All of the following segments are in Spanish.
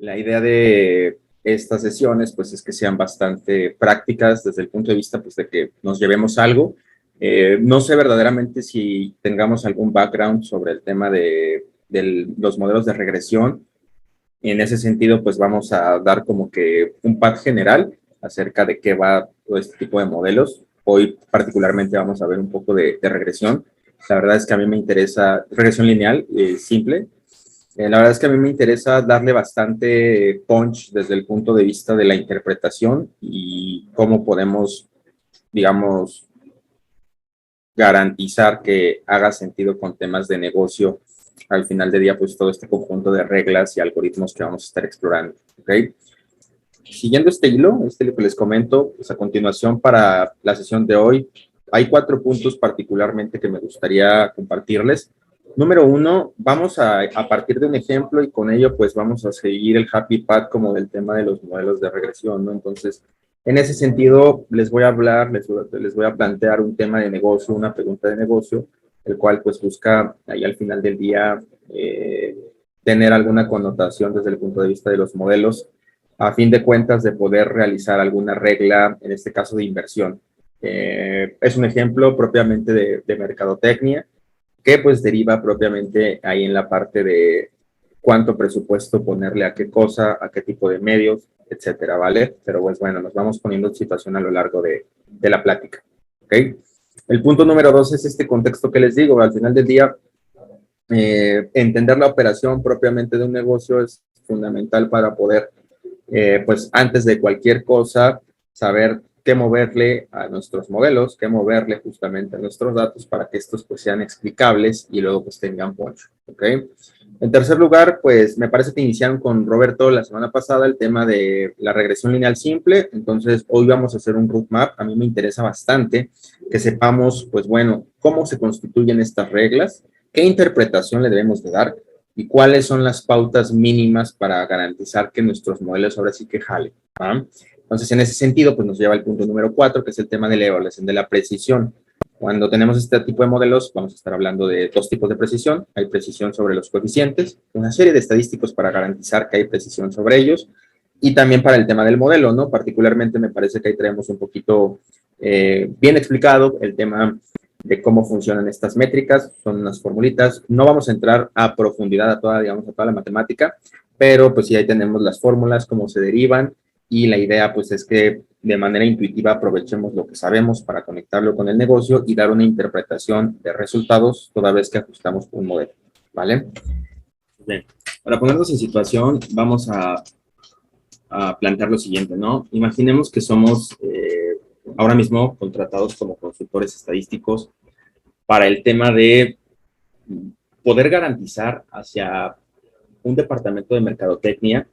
La idea de estas sesiones, pues, es que sean bastante prácticas desde el punto de vista, pues, de que nos llevemos algo. No sé verdaderamente si tengamos algún background sobre el tema de los modelos de regresión. En ese sentido, pues, vamos a dar como que un pack general acerca de qué va todo este tipo de modelos. Hoy particularmente vamos a ver un poco de regresión. La verdad es que a mí me interesa regresión lineal, simple. La verdad es que a mí me interesa darle bastante punch desde el punto de vista de la interpretación y cómo podemos, digamos, garantizar que haga sentido con temas de negocio al final del día, pues todo este conjunto de reglas y algoritmos que vamos a estar explorando, ¿ok? Siguiendo este hilo, lo que les comento, pues a continuación para la sesión de hoy, hay 4 puntos particularmente que me gustaría compartirles. Número 1, vamos a partir de un ejemplo y con ello pues vamos a seguir el happy path como del tema de los modelos de regresión, ¿no? Entonces, en ese sentido, les voy a hablar, les voy a plantear un tema de negocio, una pregunta de negocio, el cual pues busca ahí al final del día tener alguna connotación desde el punto de vista de los modelos a fin de cuentas de poder realizar alguna regla, en este caso de inversión. Es un ejemplo propiamente de mercadotecnia que pues deriva propiamente ahí en la parte de cuánto presupuesto ponerle a qué cosa, a qué tipo de medios, etcétera, ¿vale? Pero pues bueno, nos vamos poniendo en situación a lo largo de la plática, ¿ok? El punto número 2 es este contexto que les digo, al final del día, entender la operación propiamente de un negocio es fundamental para poder pues antes de cualquier cosa, saber qué moverle a nuestros modelos, qué moverle justamente a nuestros datos para que estos pues sean explicables y luego pues tengan poncho, ¿ok? En tercer lugar, pues me parece que iniciaron con Roberto la semana pasada el tema de la regresión lineal simple, entonces hoy vamos a hacer un roadmap, a mí me interesa bastante que sepamos, pues bueno, cómo se constituyen estas reglas, qué interpretación le debemos de dar, y cuáles son las pautas mínimas para garantizar que nuestros modelos ahora sí que jalen, ¿va? Entonces, en ese sentido, pues nos lleva al punto número 4, que es el tema de la evaluación de la precisión. Cuando tenemos este tipo de modelos, vamos a estar hablando de 2 tipos de precisión. Hay precisión sobre los coeficientes, una serie de estadísticos para garantizar que hay precisión sobre ellos, y también para el tema del modelo, ¿no? Particularmente me parece que ahí traemos un poquito bien explicado el tema de cómo funcionan estas métricas, son unas formulitas. No vamos a entrar a profundidad a toda, digamos, a toda la matemática, pero pues sí, ahí tenemos las fórmulas, cómo se derivan, y la idea pues es que de manera intuitiva aprovechemos lo que sabemos para conectarlo con el negocio y dar una interpretación de resultados toda vez que ajustamos un modelo, ¿vale? Bien, para ponernos en situación, vamos a plantear lo siguiente, ¿no? Imaginemos que somos ahora mismo contratados como consultores estadísticos para el tema de poder garantizar hacia un departamento de mercadotecnia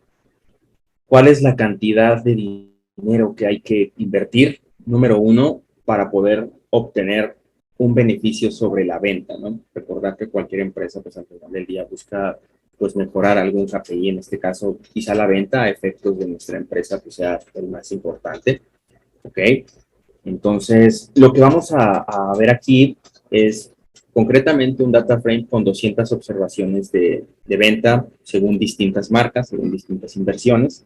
cuál es la cantidad de dinero que hay que invertir, número 1, para poder obtener un beneficio sobre la venta, ¿no? Recordar que cualquier empresa, pues al final del día busca pues mejorar algún KPI, en este caso quizá la venta a efectos de nuestra empresa pues sea el más importante, ¿ok? Entonces, lo que vamos a ver aquí es concretamente un data frame con 200 observaciones de venta según distintas marcas, según distintas inversiones.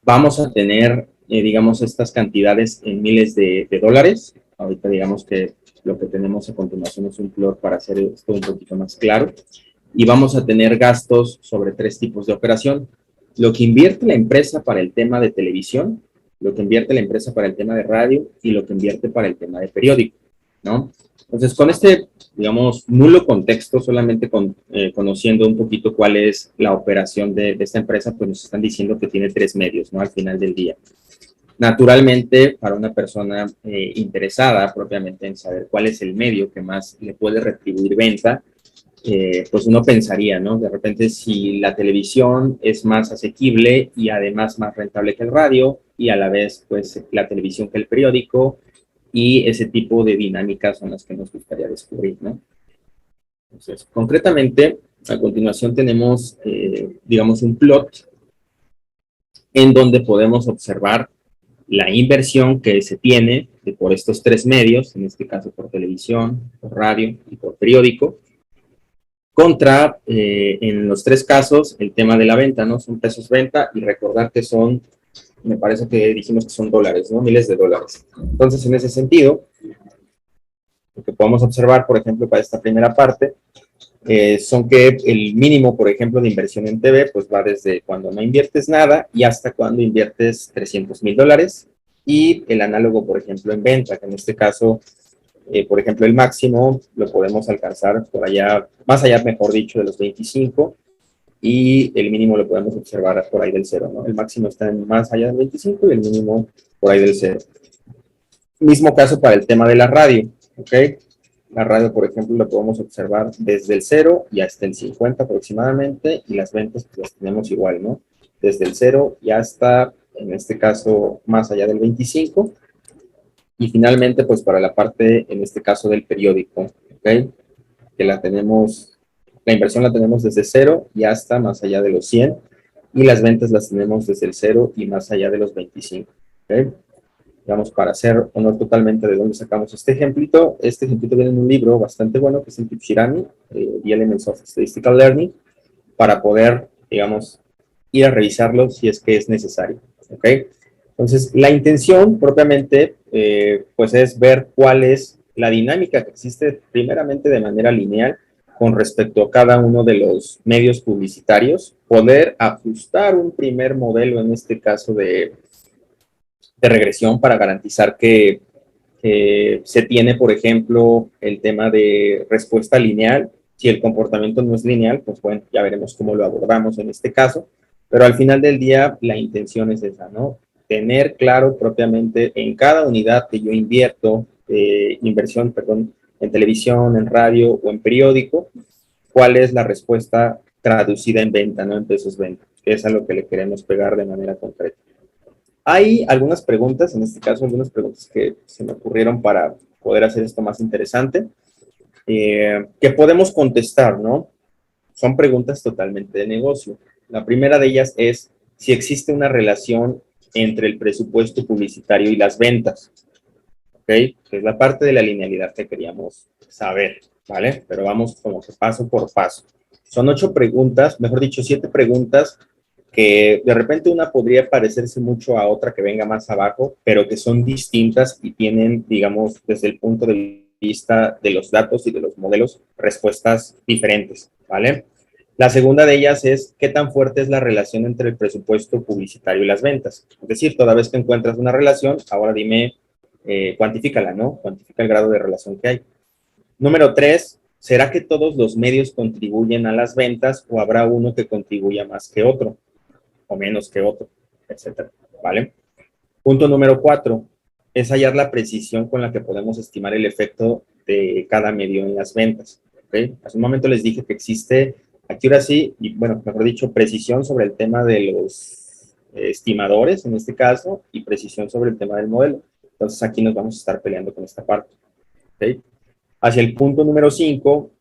Vamos a tener, digamos, estas cantidades en miles de dólares. Ahorita digamos que lo que tenemos a continuación es un plot para hacer esto un poquito más claro. Y vamos a tener gastos sobre 3 tipos de operación. Lo que invierte la empresa para el tema de televisión, lo que invierte la empresa para el tema de radio y lo que invierte para el tema de periódico, ¿no? Entonces, con este, digamos, nulo contexto, solamente conociendo un poquito cuál es la operación de esta empresa, pues nos están diciendo que tiene 3 medios, ¿no? Al final del día. Naturalmente, para una persona interesada propiamente en saber cuál es el medio que más le puede retribuir venta, pues uno pensaría, ¿no? De repente, si la televisión es más asequible y además más rentable que el radio, y a la vez, pues, la televisión que el periódico, y ese tipo de dinámicas son las que nos gustaría descubrir, ¿no? Entonces, concretamente, a continuación tenemos, digamos, un plot en donde podemos observar la inversión que se tiene por estos 3 medios, en este caso por televisión, por radio y por periódico, contra, en los tres casos, el tema de la venta, ¿no? Son pesos venta y recordar que son, me parece que dijimos que son dólares, ¿no? Miles de dólares. Entonces, en ese sentido, lo que podemos observar, por ejemplo, para esta primera parte, son que el mínimo, por ejemplo, de inversión en TV, pues va desde cuando no inviertes nada y hasta cuando inviertes $300,000. Y el análogo, por ejemplo, en venta, que en este caso, por ejemplo, el máximo lo podemos alcanzar por allá, más allá, mejor dicho, de los 25, y el mínimo lo podemos observar por ahí del cero, ¿no? El máximo está en más allá del 25 y el mínimo por ahí del cero. Mismo caso para el tema de la radio, ¿ok? La radio, por ejemplo, lo podemos observar desde el 0 y hasta el 50 aproximadamente, y las ventas pues las tenemos igual, ¿no? Desde el 0 y hasta, en este caso, más allá del 25. Y finalmente, pues para la parte, en este caso, del periódico, ¿ok? Que la tenemos, la inversión la tenemos desde 0 y hasta más allá de los 100, y las ventas las tenemos desde el 0 y más allá de los 25, ¿ok? Digamos, para hacer honor totalmente de dónde sacamos este ejemplito viene en un libro bastante bueno, que es el Tip Shirami, The Elements of Statistical Learning, para poder, digamos, ir a revisarlo si es que es necesario, ¿ok? Entonces, la intención propiamente, pues es ver cuál es la dinámica que existe primeramente de manera lineal con respecto a cada uno de los medios publicitarios, poder ajustar un primer modelo, en este caso de regresión, para garantizar que se tiene, por ejemplo, el tema de respuesta lineal. Si el comportamiento no es lineal, pues bueno, ya veremos cómo lo abordamos en este caso, pero al final del día la intención es esa, ¿no? Tener claro propiamente en cada unidad que yo invierto, inversión, perdón, en televisión, en radio o en periódico, cuál es la respuesta traducida en venta, ¿no? En pesos venta, que es a lo que le queremos pegar de manera concreta. Hay algunas preguntas, en este caso, algunas preguntas que se me ocurrieron para poder hacer esto más interesante, que podemos contestar, ¿no? Son preguntas totalmente de negocio. La primera de ellas es si existe una relación entre el presupuesto publicitario y las ventas, ¿ok? Que es la parte de la linealidad que queríamos saber, ¿vale? Pero vamos como que paso por paso. Son 8 preguntas, mejor dicho, 7 preguntas que de repente una podría parecerse mucho a otra que venga más abajo, pero que son distintas y tienen, digamos, desde el punto de vista de los datos y de los modelos, respuestas diferentes, ¿vale? La segunda de ellas es qué tan fuerte es la relación entre el presupuesto publicitario y las ventas. Es decir, toda vez que encuentras una relación, ahora dime, cuantifícala, ¿no? Cuantifica el grado de relación que hay. Número 3, ¿será que todos los medios contribuyen a las ventas o habrá uno que contribuya más que otro o menos que otro, etcétera? ¿Vale? Punto número 4, es hallar la precisión con la que podemos estimar el efecto de cada medio en las ventas. ¿Okay? Hace un momento les dije que existe accuracy, y bueno, mejor dicho, precisión sobre el tema de los estimadores, en este caso, y precisión sobre el tema del modelo. Entonces aquí nos vamos a estar peleando con esta parte. ¿Okay? Hacia el punto número 5,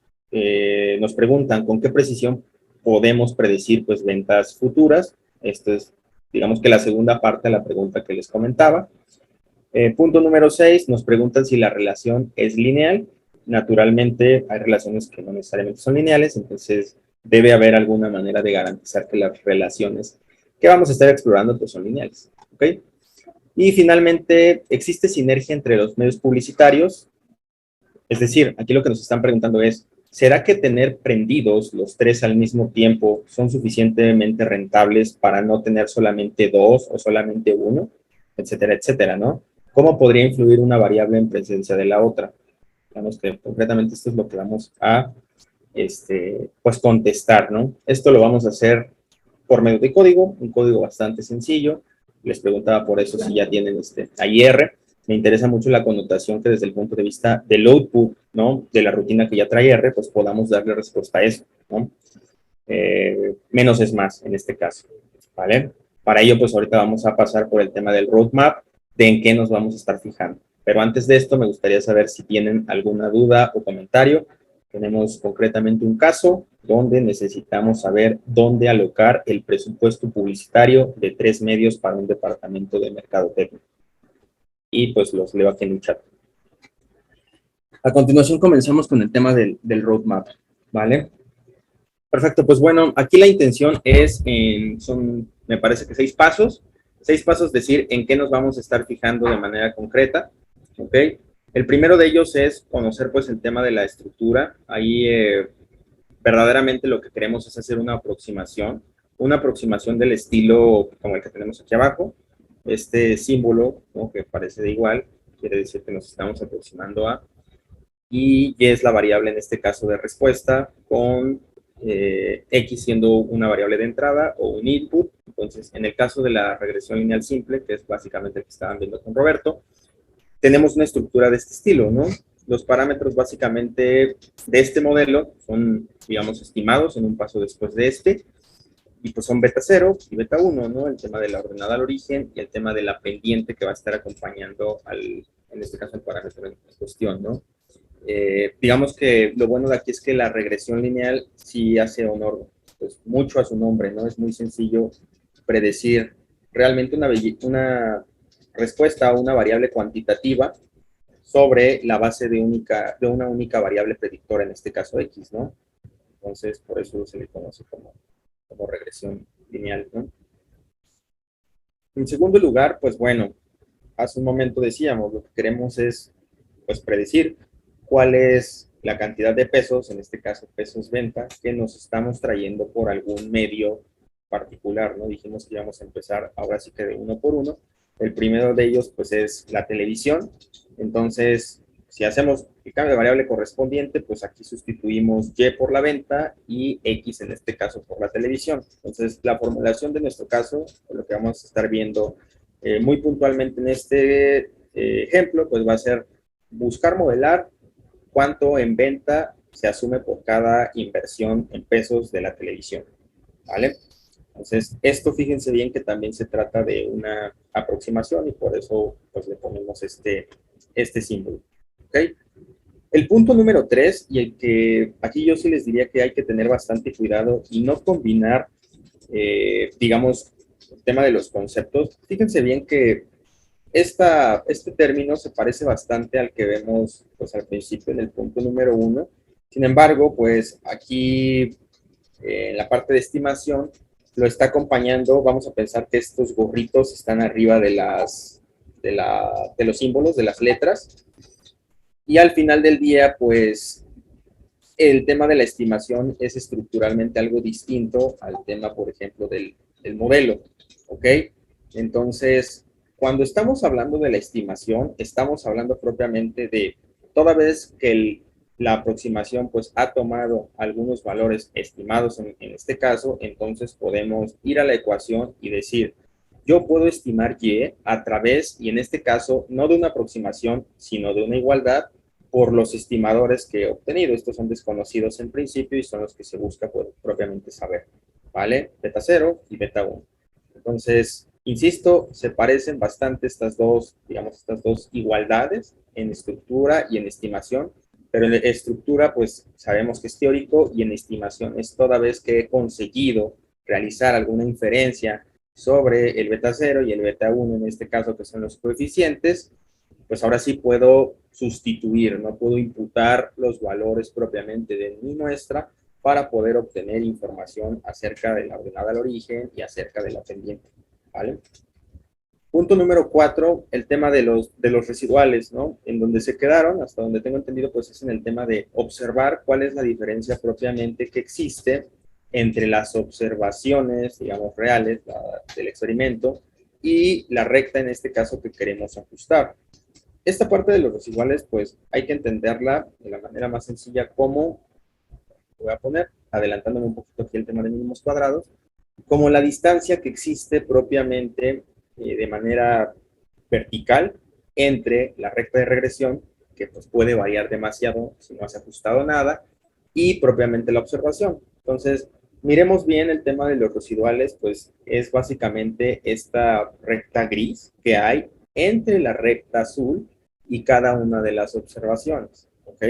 nos preguntan con qué precisión podemos predecir pues ventas futuras. Esto es, digamos que la segunda parte de la pregunta que les comentaba. Punto número 6, nos preguntan si la relación es lineal. Naturalmente hay relaciones que no necesariamente son lineales, entonces debe haber alguna manera de garantizar que las relaciones que vamos a estar explorando pues son lineales. ¿Ok? Y finalmente, ¿existe sinergia entre los medios publicitarios? Es decir, aquí lo que nos están preguntando es, ¿será que tener prendidos los 3 al mismo tiempo son suficientemente rentables para no tener solamente 2 o solamente uno? Etcétera, etcétera, ¿no? ¿Cómo podría influir una variable en presencia de la otra? Digamos que concretamente esto es lo que vamos a, pues, contestar, ¿no? Esto lo vamos a hacer por medio de código, un código bastante sencillo. Les preguntaba por eso si ya tienen AIR. Me interesa mucho la connotación que desde el punto de vista del output, ¿no? De la rutina que ya trae R, pues podamos darle respuesta a eso, ¿no? Menos es más en este caso, ¿vale? Para ello, pues ahorita vamos a pasar por el tema del roadmap, de en qué nos vamos a estar fijando. Pero antes de esto, me gustaría saber si tienen alguna duda o comentario. Tenemos concretamente un caso donde necesitamos saber dónde alocar el presupuesto publicitario de 3 medios para un departamento de mercadotecnia. Y pues los leo aquí en el chat. A continuación comenzamos con el tema del roadmap, ¿vale? Perfecto, pues bueno, aquí la intención es, son, me parece que 6 pasos. 6 pasos, decir en qué nos vamos a estar fijando de manera concreta, ¿ok? El primero de ellos es conocer pues el tema de la estructura. Ahí verdaderamente lo que queremos es hacer una aproximación del estilo como el que tenemos aquí abajo. Este símbolo, ¿no?, que parece de igual, quiere decir que nos estamos aproximando a, y Y es la variable en este caso de respuesta, con X siendo una variable de entrada o un input. Entonces, en el caso de la regresión lineal simple, que es básicamente el que estaban viendo con Roberto, tenemos una estructura de este estilo, ¿no? Los parámetros básicamente de este modelo son, digamos, estimados en un paso después de este, y pues son beta 0 y beta 1, ¿no? El tema de la ordenada al origen y el tema de la pendiente que va a estar acompañando en este caso, el parámetro en cuestión, ¿no? Digamos que lo bueno de aquí es que la regresión lineal sí hace honor pues, mucho a su nombre, ¿no? Es muy sencillo predecir realmente una respuesta a una variable cuantitativa sobre la base de una única variable predictora, en este caso X, ¿no? Entonces, por eso se le conoce como regresión lineal, ¿no? En segundo lugar, pues bueno, hace un momento decíamos, lo que queremos es pues predecir cuál es la cantidad de pesos, en este caso pesos venta, que nos estamos trayendo por algún medio particular, ¿no? Dijimos que íbamos a empezar ahora sí que de uno por uno. El primero de ellos pues es la televisión. Entonces, si hacemos el cambio de variable correspondiente, pues aquí sustituimos Y por la venta y X en este caso por la televisión. Entonces, la formulación de nuestro caso, lo que vamos a estar viendo muy puntualmente en este ejemplo, pues va a ser buscar modelar cuánto en venta se asume por cada inversión en pesos de la televisión, ¿vale? Entonces, esto fíjense bien que también se trata de una aproximación y por eso pues le ponemos este símbolo, ¿ok? El punto número 3, y el que aquí yo sí les diría que hay que tener bastante cuidado y no combinar, digamos, el tema de los conceptos. Fíjense bien que este término se parece bastante al que vemos pues, al principio en el punto número 1. Sin embargo, pues aquí en la parte de estimación lo está acompañando, vamos a pensar que estos gorritos están arriba de los símbolos, de las letras, y al final del día, pues el tema de la estimación es estructuralmente algo distinto al tema, por ejemplo, del modelo, ¿ok? Entonces, cuando estamos hablando de la estimación, estamos hablando propiamente de toda vez que la aproximación pues ha tomado algunos valores estimados en este caso, entonces podemos ir a la ecuación y decir, yo puedo estimar Y a través, y en este caso, no de una aproximación, sino de una igualdad por los estimadores que he obtenido. Estos son desconocidos en principio y son los que se busca pues, propiamente saber, ¿vale? Beta 0 y beta 1. Entonces, insisto, se parecen bastante estas dos igualdades en estructura y en estimación, pero en estructura, pues sabemos que es teórico y en estimación es toda vez que he conseguido realizar alguna inferencia sobre el beta 0 y el beta 1, en este caso, que son los coeficientes, pues ahora sí puedo sustituir, no puedo imputar los valores propiamente de mi muestra para poder obtener información acerca de la ordenada al origen y acerca de la pendiente, ¿vale? Punto número 4, el tema de los residuales, ¿no? En donde se quedaron, hasta donde tengo entendido, pues es en el tema de observar cuál es la diferencia propiamente que existe entre las observaciones, digamos, reales del experimento y la recta, en este caso, que queremos ajustar. Esta parte de los residuales, pues hay que entenderla de la manera más sencilla como, voy a poner, adelantándome un poquito aquí el tema de mínimos cuadrados, como la distancia que existe propiamente de manera vertical entre la recta de regresión, que pues puede variar demasiado si no has ajustado nada, y propiamente la observación. Entonces, miremos bien el tema de los residuales, pues es básicamente esta recta gris que hay entre la recta azul y cada una de las observaciones, ¿ok?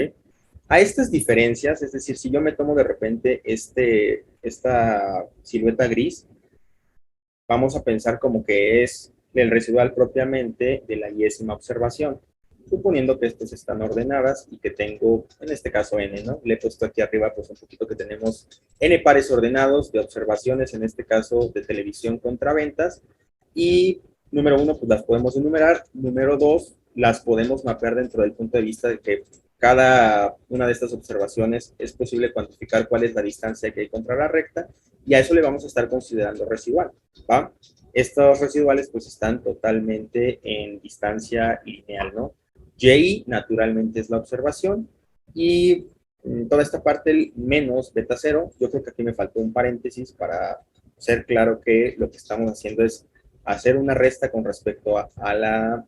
A estas diferencias, es decir, si yo me tomo de repente esta silueta gris, vamos a pensar como que es el residual propiamente de la 10ª observación. suponiendo que estas están ordenadas y que tengo, en este caso, n, ¿no? Le he puesto aquí arriba, pues un poquito que tenemos n pares ordenados de observaciones, en este caso, de televisión contra ventas, y número uno, pues las podemos enumerar. Número dos, las podemos mapear dentro del punto de vista de que cada una de estas observaciones es posible cuantificar cuál es la distancia que hay contra la recta, y a eso le vamos a estar considerando residual, ¿va? Estos residuales pues están totalmente en distancia lineal, ¿no? Y naturalmente es la observación, y toda esta parte menos beta cero, yo creo que aquí me faltó un paréntesis para ser claro que lo que estamos haciendo es hacer una resta con respecto a la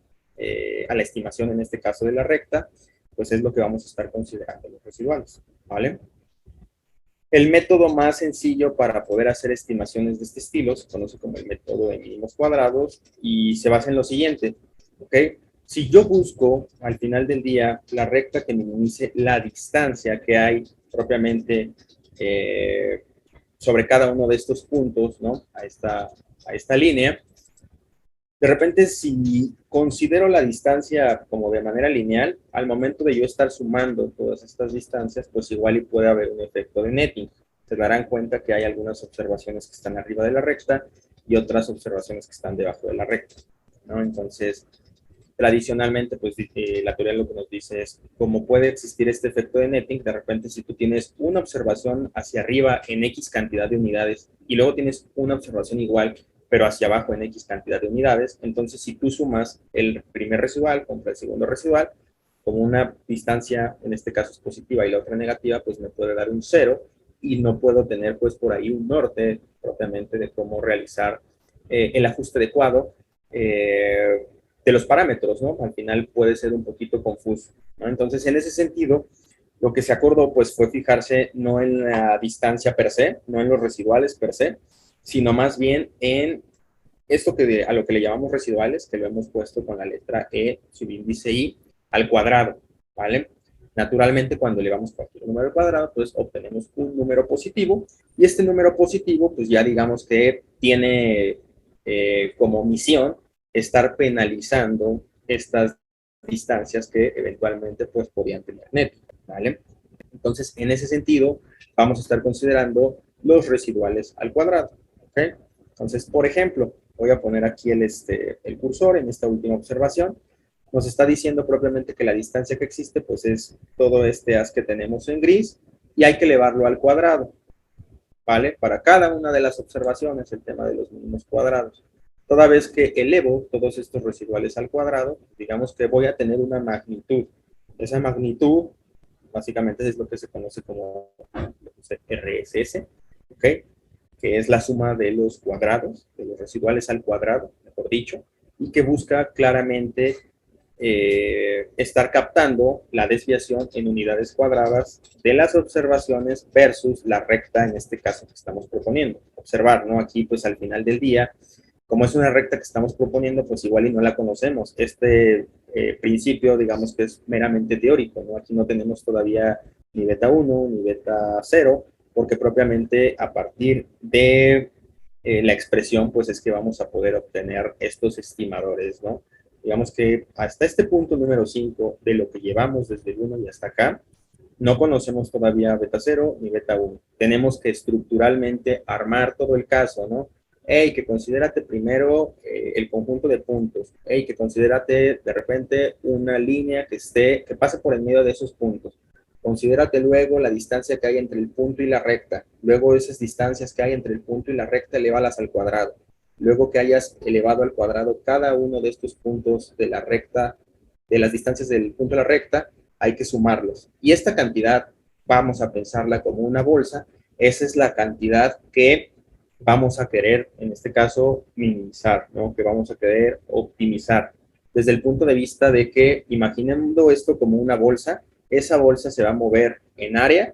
estimación, en este caso de la recta, pues es lo que vamos a estar considerando los residuales, ¿vale? El método más sencillo para poder hacer estimaciones de este estilo se conoce como el método de mínimos cuadrados y se basa en lo siguiente, ¿ok? Si yo busco al final del día la recta que minimice la distancia que hay propiamente sobre cada uno de estos puntos, ¿no? A esta línea, de repente, si considero la distancia como de manera lineal, al momento de yo estar sumando todas estas distancias, pues igual y puede haber un efecto de netting. Se darán cuenta que hay algunas observaciones que están arriba de la recta y otras observaciones que están debajo de la recta, ¿no? Entonces, tradicionalmente, pues la teoría lo que nos dice es, como puede existir este efecto de netting, de repente si tú tienes una observación hacia arriba en X cantidad de unidades y luego tienes una observación igual pero hacia abajo en X cantidad de unidades, entonces si tú sumas el primer residual contra el segundo residual, como una distancia, en este caso es positiva y la otra negativa, pues me puede dar un cero y no puedo tener pues por ahí un norte propiamente de cómo realizar el ajuste adecuado de los parámetros, ¿no? Al final puede ser un poquito confuso, ¿no? Entonces, en ese sentido, lo que se acordó pues fue fijarse no en la distancia per se, no en los residuales per se, sino más bien en esto a lo que le llamamos residuales, que lo hemos puesto con la letra E, subíndice I, al cuadrado, ¿vale? Naturalmente, cuando elevamos cualquier número al cuadrado, pues obtenemos un número positivo, y este número positivo, pues ya digamos que tiene como misión estar penalizando estas distancias que eventualmente pues podían tener net, ¿vale? Entonces, en ese sentido, vamos a estar considerando los residuales al cuadrado. ¿Okay? Entonces, por ejemplo, voy a poner aquí el cursor en esta última observación. Nos está diciendo propiamente que la distancia que existe, pues es todo este haz que tenemos en gris y hay que elevarlo al cuadrado, ¿vale? Para cada una de las observaciones, el tema de los mínimos cuadrados. Toda vez que elevo todos estos residuales al cuadrado, digamos que voy a tener una magnitud. Esa magnitud, básicamente, es lo que se conoce como RSS, ¿ok? Que es la suma de los cuadrados, de los residuales al cuadrado, mejor dicho, y que busca claramente estar captando la desviación en unidades cuadradas de las observaciones versus la recta, en este caso que estamos proponiendo. Observar, ¿no? Aquí, pues al final del día, como es una recta que estamos proponiendo, pues igual y no la conocemos. Este principio, digamos que es meramente teórico, ¿no? Aquí no tenemos todavía ni beta 1 ni beta 0, porque propiamente a partir de la expresión, pues es que vamos a poder obtener estos estimadores, ¿no? Digamos que hasta este punto número 5 de lo que llevamos desde el 1 y hasta acá, no conocemos todavía beta 0 ni beta 1. Tenemos que estructuralmente armar todo el caso, ¿no? Hey, que considérate primero el conjunto de puntos. Hey, que considérate de repente una línea que pase por el medio de esos puntos. Considérate luego la distancia que hay entre el punto y la recta. Luego esas distancias que hay entre el punto y la recta, elévalas al cuadrado. Luego que hayas elevado al cuadrado cada uno de estos puntos de la recta, de las distancias del punto a la recta, hay que sumarlos. Y esta cantidad, vamos a pensarla como una bolsa, esa es la cantidad que vamos a querer, en este caso, minimizar, ¿no? Que vamos a querer optimizar. Desde el punto de vista de que, imaginando esto como una bolsa, esa bolsa se va a mover en área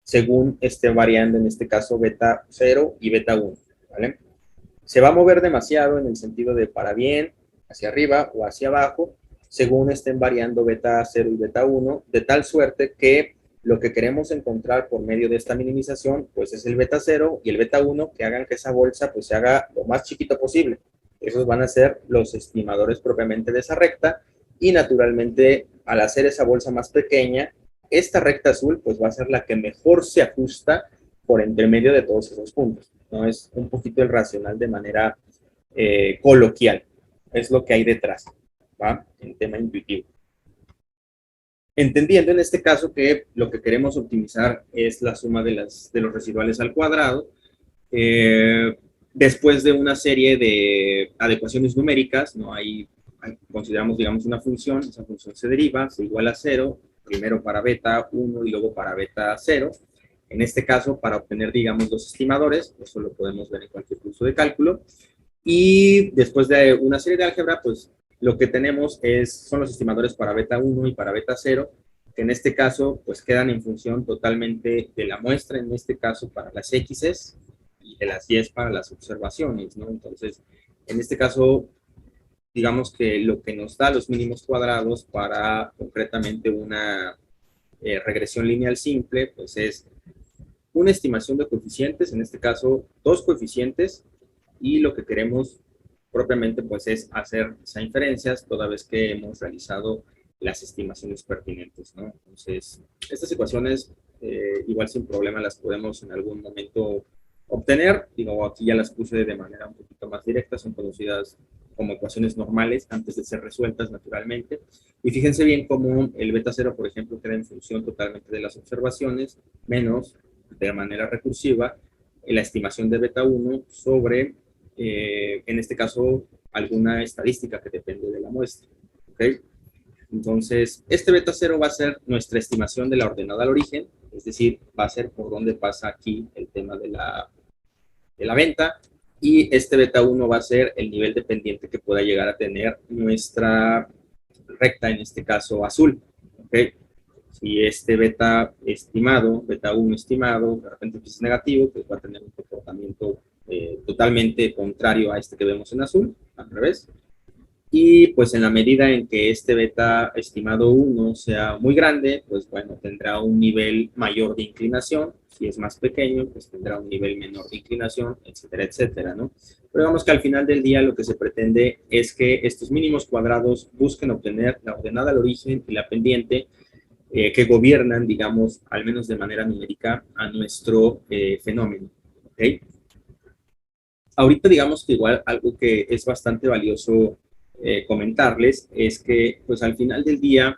según esté variando, en este caso, beta 0 y beta 1, ¿vale? Se va a mover demasiado en el sentido de para bien, hacia arriba o hacia abajo, según estén variando beta 0 y beta 1, de tal suerte que lo que queremos encontrar por medio de esta minimización, pues es el beta 0 y el beta 1 que hagan que esa bolsa pues se haga lo más chiquito posible. Esos van a ser los estimadores propiamente de esa recta y naturalmente al hacer esa bolsa más pequeña, esta recta azul pues va a ser la que mejor se ajusta por entre medio de todos esos puntos, ¿no? Es un poquito el racional de manera coloquial, es lo que hay detrás, ¿va? En tema intuitivo. Entendiendo en este caso que lo que queremos optimizar es la suma de los residuales al cuadrado, eh, después de una serie de adecuaciones numéricas, ¿no? Consideramos, digamos, una función, esa función se deriva, se iguala a 0, primero para beta 1 y luego para beta 0. En este caso, para obtener, digamos, los estimadores, eso lo podemos ver en cualquier curso de cálculo. Y después de una serie de álgebra, pues lo que tenemos son los estimadores para beta 1 y para beta 0, que en este caso pues quedan en función totalmente de la muestra, en este caso para las X's y de las Y para las observaciones, ¿no? Entonces, en este caso, digamos que lo que nos da los mínimos cuadrados para concretamente una regresión lineal simple, pues es una estimación de coeficientes, en este caso dos coeficientes, y lo que queremos propiamente pues es hacer esas inferencias toda vez que hemos realizado las estimaciones pertinentes, ¿no? Entonces, estas ecuaciones igual sin problema las podemos en algún momento obtener. Digo, aquí ya las puse de manera un poquito más directa, son conocidas como ecuaciones normales antes de ser resueltas naturalmente. Y fíjense bien cómo el beta cero, por ejemplo, queda en función totalmente de las observaciones, menos de manera recursiva la estimación de beta 1 sobre, en este caso, alguna estadística que depende de la muestra. ¿Okay? Entonces, este beta 0 va a ser nuestra estimación de la ordenada al origen, es decir, va a ser por donde pasa aquí el tema de la venta, y este beta 1 va a ser el nivel de pendiente que pueda llegar a tener nuestra recta, en este caso azul. ¿Okay? Si este beta 1 estimado, de repente es negativo, pues va a tener un comportamiento totalmente contrario a este que vemos en azul, al revés. Y pues en la medida en que este beta estimado 1 sea muy grande, pues bueno, tendrá un nivel mayor de inclinación. Si es más pequeño, pues tendrá un nivel menor de inclinación, etcétera, etcétera, ¿no? Pero digamos que al final del día lo que se pretende es que estos mínimos cuadrados busquen obtener la ordenada al origen y la pendiente que gobiernan, digamos, al menos de manera numérica, a nuestro fenómeno. ¿Okay? Ahorita digamos que igual algo que es bastante valioso comentarles es que pues al final del día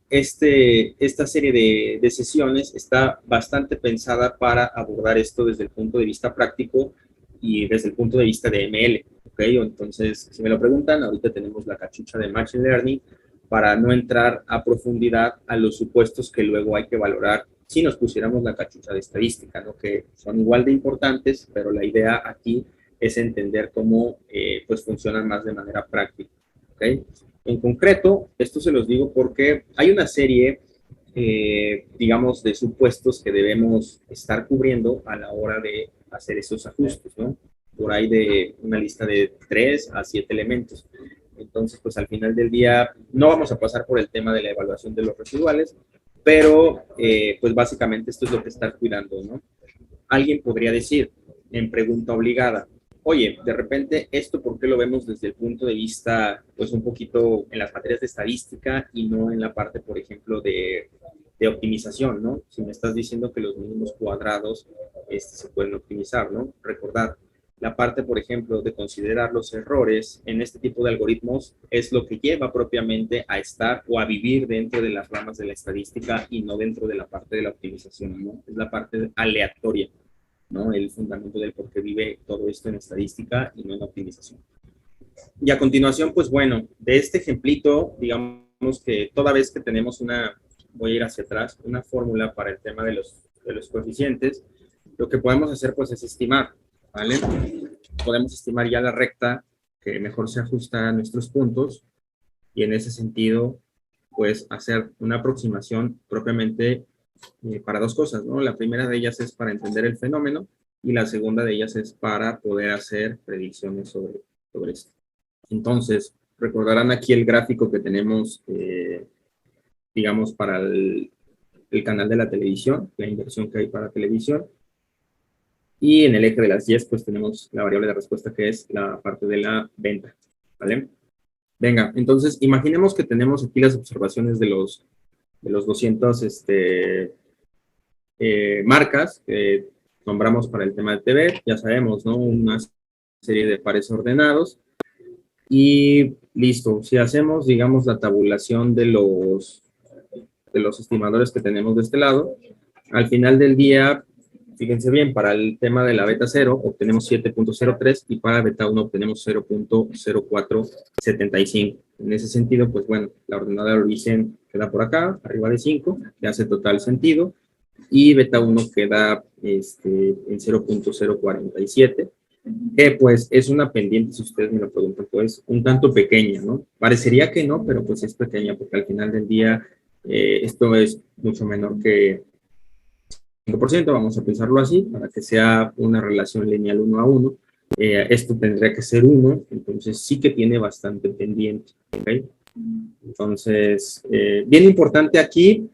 esta serie de sesiones está bastante pensada para abordar esto desde el punto de vista práctico y desde el punto de vista de ML. ¿Okay? Entonces, si me lo preguntan, ahorita tenemos la cachucha de Machine Learning para no entrar a profundidad a los supuestos que luego hay que valorar si nos pusiéramos la cachucha de estadística, ¿no? Que son igual de importantes, pero la idea aquí es entender cómo pues funcionan más de manera práctica. ¿Okay? En concreto, esto se los digo porque hay una serie, digamos, de supuestos que debemos estar cubriendo a la hora de hacer esos ajustes, ¿no? Por ahí de una lista de 3 a 7 elementos. Entonces, pues al final del día no vamos a pasar por el tema de la evaluación de los residuales, pero pues básicamente esto es lo que está cuidando, ¿no? Alguien podría decir en pregunta obligada, oye, de repente esto, ¿por qué lo vemos desde el punto de vista, pues un poquito en las materias de estadística y no en la parte, por ejemplo, de optimización, ¿no? Si me estás diciendo que los mínimos cuadrados se pueden optimizar, ¿no? Recordar, la parte, por ejemplo, de considerar los errores en este tipo de algoritmos es lo que lleva propiamente a estar o a vivir dentro de las ramas de la estadística y no dentro de la parte de la optimización, ¿no? Es la parte aleatoria, ¿no? El fundamento del por qué vive todo esto en estadística y no en optimización. Y a continuación, pues bueno, de este ejemplito, digamos que toda vez que tenemos voy a ir hacia atrás, una fórmula para el tema de los coeficientes, lo que podemos hacer pues es estimar, ¿vale? Podemos estimar ya la recta que mejor se ajusta a nuestros puntos y en ese sentido, pues hacer una aproximación propiamente para dos cosas, ¿no? La primera de ellas es para entender el fenómeno y la segunda de ellas es para poder hacer predicciones sobre esto. Entonces, recordarán aquí el gráfico que tenemos, digamos, para el canal de la televisión, la inversión que hay para televisión. Y en el eje de las 10, pues tenemos la variable de respuesta que es la parte de la venta, ¿vale? Venga, entonces imaginemos que tenemos aquí las observaciones de los 200 marcas que nombramos para el tema de TV. Ya sabemos, ¿no? Una serie de pares ordenados. Y listo, si hacemos, digamos, la tabulación de los estimadores que tenemos de este lado, al final del día, fíjense bien, para el tema de la beta 0 obtenemos 7.03 y para beta 1 obtenemos 0.0475. En ese sentido, pues bueno, la ordenada de origen queda por acá, arriba de 5, que hace total sentido, y beta 1 queda en 0.047, que pues es una pendiente, si ustedes me lo preguntan, pues un tanto pequeña, ¿no? Parecería que no, pero pues es pequeña, porque al final del día esto es mucho menor que 5%, vamos a pensarlo así, para que sea una relación lineal 1 a 1. Esto tendría que ser 1, entonces sí que tiene bastante pendiente, ¿ok? Entonces, bien importante aquí,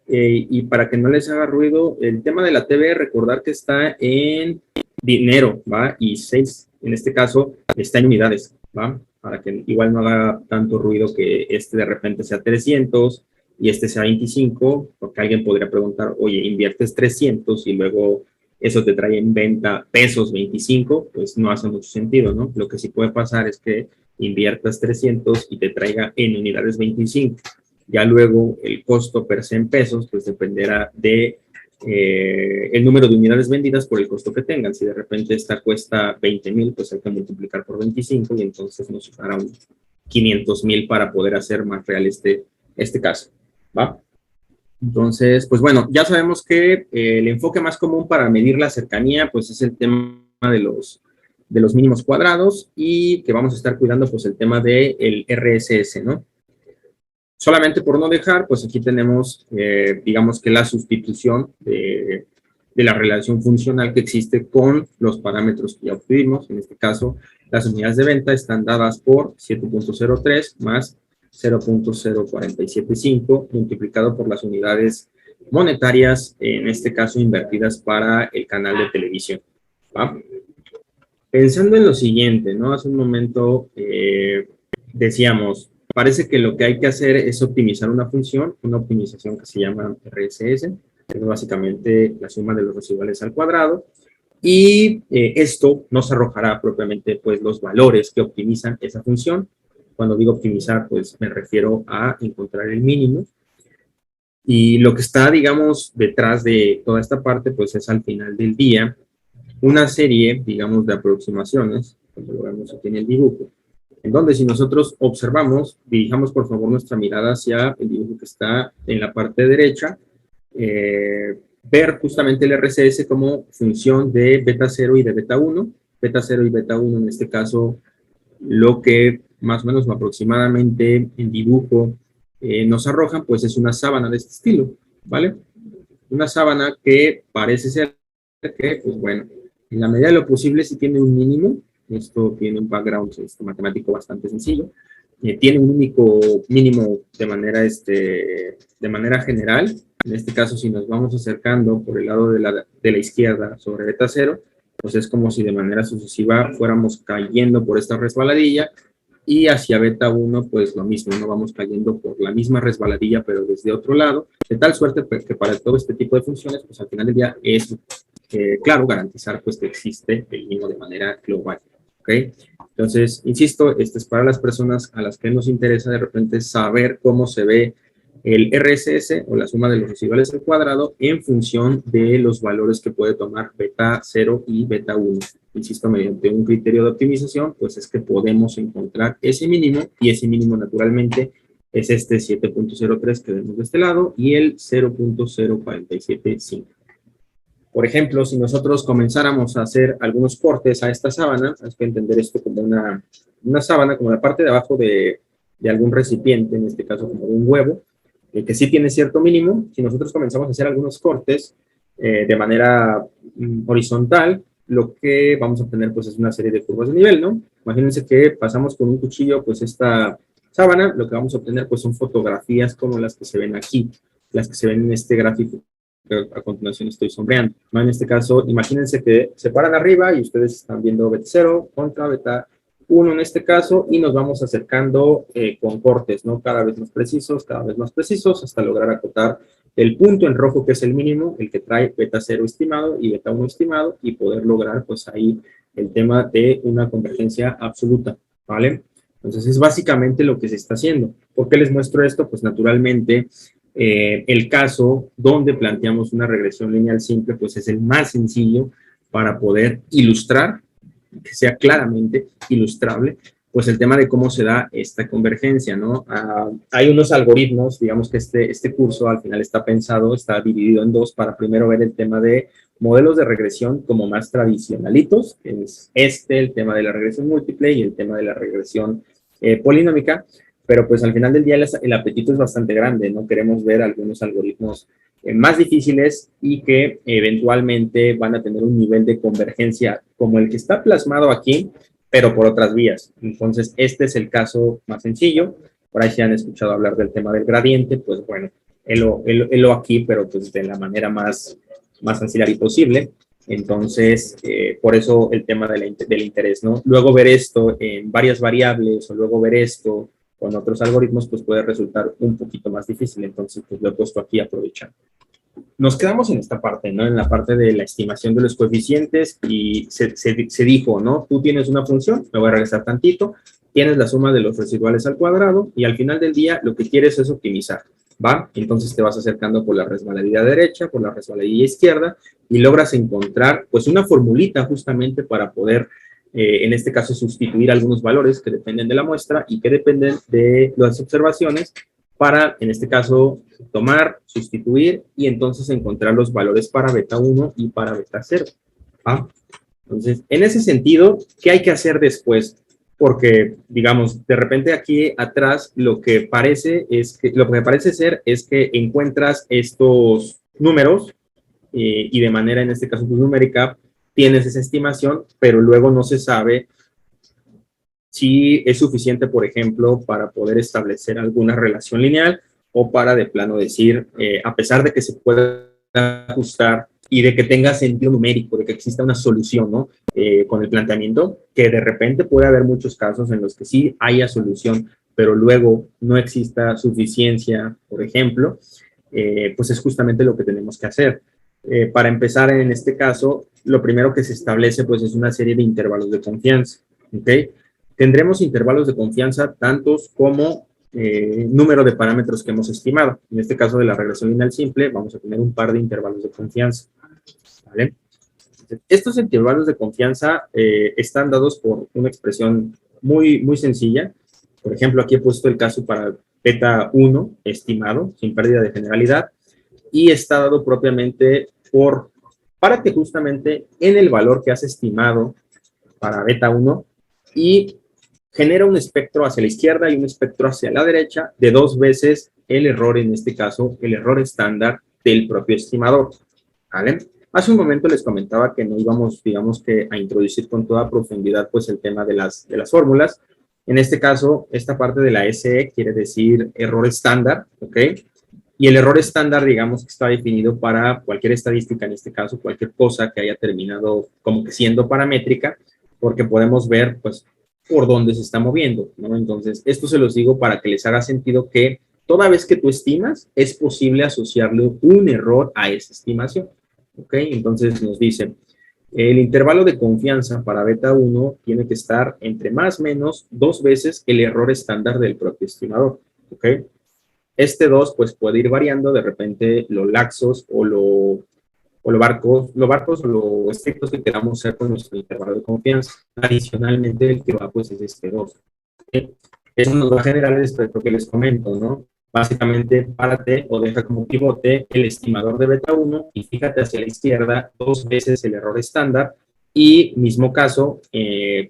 y para que no les haga ruido, el tema de la TV, recordar que está en dinero, ¿va? Y 6, en este caso, está en unidades, ¿va? Para que igual no haga tanto ruido que este de repente sea 300 y este sea 25, porque alguien podría preguntar, oye, inviertes 300 y luego eso te trae en venta pesos 25, pues no hace mucho sentido, ¿no? Lo que sí puede pasar es que inviertas 300 y te traiga en unidades 25. Ya luego el costo per se en pesos, pues dependerá de el número de unidades vendidas por el costo que tengan. Si de repente esta cuesta 20,000, pues hay que multiplicar por 25 y entonces nos dará un 500,000 para poder hacer más real este caso, ¿va? Entonces, pues bueno, ya sabemos que el enfoque más común para medir la cercanía, pues es el tema de los mínimos cuadrados y que vamos a estar cuidando, pues el tema del RSS, ¿no? Solamente por no dejar, pues aquí tenemos, digamos que la sustitución de la relación funcional que existe con los parámetros que ya obtuvimos. En este caso, las unidades de venta están dadas por 7.03 más 0.0475 multiplicado por las unidades monetarias, en este caso invertidas para el canal de televisión, ¿va? Pensando en lo siguiente, ¿no? Hace un momento decíamos, parece que lo que hay que hacer es optimizar una función, una optimización que se llama RSS, que es básicamente la suma de los residuales al cuadrado, y esto nos arrojará propiamente pues los valores que optimizan esa función. Cuando digo optimizar, pues me refiero a encontrar el mínimo. Y lo que está, digamos, detrás de toda esta parte, pues es al final del día una serie, digamos, de aproximaciones, como lo vemos aquí en el dibujo, en donde si nosotros observamos, dirijamos por favor nuestra mirada hacia el dibujo que está en la parte derecha, ver justamente el RCS como función de beta 0 y de beta 1. Beta 0 y beta 1 en este caso, lo que más o menos aproximadamente en dibujo nos arrojan, pues es una sábana de este estilo, ¿vale? Una sábana que parece ser que, pues bueno, en la medida de lo posible sí tiene un mínimo. Esto tiene un background matemático bastante sencillo. Tiene un único mínimo de manera general. En este caso, si nos vamos acercando por el lado de la izquierda sobre beta 0, pues es como si de manera sucesiva fuéramos cayendo por esta resbaladilla, y hacia beta 1, pues lo mismo, no vamos cayendo por la misma resbaladilla, pero desde otro lado, de tal suerte pues, que para todo este tipo de funciones, pues al final del día es, claro, garantizar pues que existe el mínimo de manera global, ¿ok? Entonces, insisto, este es para las personas a las que nos interesa de repente saber cómo se ve el RSS o la suma de los residuales al cuadrado en función de los valores que puede tomar beta 0 y beta 1. Insisto, mediante un criterio de optimización, pues es que podemos encontrar ese mínimo, y ese mínimo naturalmente es este 7.03 que vemos de este lado y el 0.0475. Por ejemplo, si nosotros comenzáramos a hacer algunos cortes a esta sábana, hay que entender esto como una sábana, como la parte de abajo de algún recipiente, en este caso como de un huevo, que sí tiene cierto mínimo. Si nosotros comenzamos a hacer algunos cortes de manera horizontal, lo que vamos a obtener pues es una serie de curvas de nivel, ¿no? Imagínense que pasamos con un cuchillo pues esta sábana, lo que vamos a obtener pues son fotografías como las que se ven aquí, las que se ven en este gráfico que a continuación estoy sombreando, ¿no? En este caso, imagínense que se paran arriba y ustedes están viendo beta 0 contra beta 1 en este caso, y nos vamos acercando con cortes, ¿no? Cada vez más precisos, hasta lograr acotar el punto en rojo, que es el mínimo, el que trae beta 0 estimado y beta 1 estimado, y poder lograr, pues, ahí el tema de una convergencia absoluta, ¿vale? Entonces, es básicamente lo que se está haciendo. ¿Por qué les muestro esto? Pues, naturalmente, el caso donde planteamos una regresión lineal simple, pues, es el más sencillo para poder ilustrar, que sea claramente ilustrable, pues el tema de cómo se da esta convergencia, ¿no? Hay unos algoritmos, digamos que este curso al final está pensado, está dividido en dos, para primero ver el tema de modelos de regresión como más tradicionalitos, que es el tema de la regresión múltiple y el tema de la regresión polinómica, pero pues al final del día el apetito es bastante grande, ¿no? Queremos ver algunos algoritmos más difíciles y que eventualmente van a tener un nivel de convergencia como el que está plasmado aquí, pero por otras vías. Entonces, este es el caso más sencillo. Por ahí se han escuchado hablar del tema del gradiente, pues bueno, él aquí, pero pues de la manera más sencilla posible. Entonces, por eso el tema del interés, ¿no? Luego ver esto en varias variables o luego ver esto con otros algoritmos, pues puede resultar un poquito más difícil. Entonces, pues lo he puesto aquí aprovechando. Nos quedamos en esta parte, ¿no? En la parte de la estimación de los coeficientes y se dijo, ¿no? Tú tienes una función, me voy a regresar tantito, tienes la suma de los residuales al cuadrado y al final del día lo que quieres es optimizar, ¿va? Entonces te vas acercando por la resbaladilla derecha, por la resbaladilla izquierda y logras encontrar, pues, una formulita justamente para poder, en este caso, sustituir algunos valores que dependen de la muestra y que dependen de las observaciones para, en este caso, tomar, sustituir y entonces encontrar los valores para beta 1 y para beta 0. ¿Ah? Entonces, en ese sentido, ¿qué hay que hacer después? Porque, digamos, de repente aquí atrás lo que parece ser es que encuentras estos números y de manera, en este caso, pues, numérica, tienes esa estimación, pero luego no se sabe si es suficiente, por ejemplo, para poder establecer alguna relación lineal o para de plano decir, a pesar de que se pueda ajustar y de que tenga sentido numérico, de que exista una solución, ¿no? Con el planteamiento, que de repente puede haber muchos casos en los que sí haya solución, pero luego no exista suficiencia, por ejemplo, pues es justamente lo que tenemos que hacer. Para empezar, en este caso, lo primero que se establece, pues, es una serie de intervalos de confianza, ¿ok? Tendremos intervalos de confianza tantos como número de parámetros que hemos estimado. En este caso de la regresión lineal simple, vamos a tener un par de intervalos de confianza, ¿vale? Estos intervalos de confianza están dados por una expresión muy sencilla. Por ejemplo, aquí he puesto el caso para beta 1 estimado, sin pérdida de generalidad, y está dado propiamente para que justamente en el valor que has estimado para beta 1 y genera un espectro hacia la izquierda y un espectro hacia la derecha de 2 veces el error, en este caso, el error estándar del propio estimador, ¿vale? Hace un momento les comentaba que no íbamos, digamos que, a introducir con toda profundidad, pues, el tema de las fórmulas. En este caso, esta parte de la SE quiere decir error estándar, ¿ok? Y el error estándar, digamos, que está definido para cualquier estadística, en este caso, cualquier cosa que haya terminado como que siendo paramétrica, porque podemos ver, pues, por dónde se está moviendo, ¿no? Entonces, esto se los digo para que les haga sentido que toda vez que tú estimas, es posible asociarle un error a esa estimación, ¿ok? Entonces, nos dice, el intervalo de confianza para beta 1 tiene que estar entre más o menos 2 veces el error estándar del propio estimador, ¿ok? Este 2, pues, puede ir variando, de repente, lo laxos o lo barcos o lo estrictos que queramos ser con nuestro intervalo de confianza. Adicionalmente, el que va, pues, es este 2. ¿Okay? Eso nos va a generar el espectro que les comento, ¿no? Básicamente, párate o deja como pivote el estimador de beta 1 y fíjate hacia la izquierda 2 veces el error estándar y, mismo caso,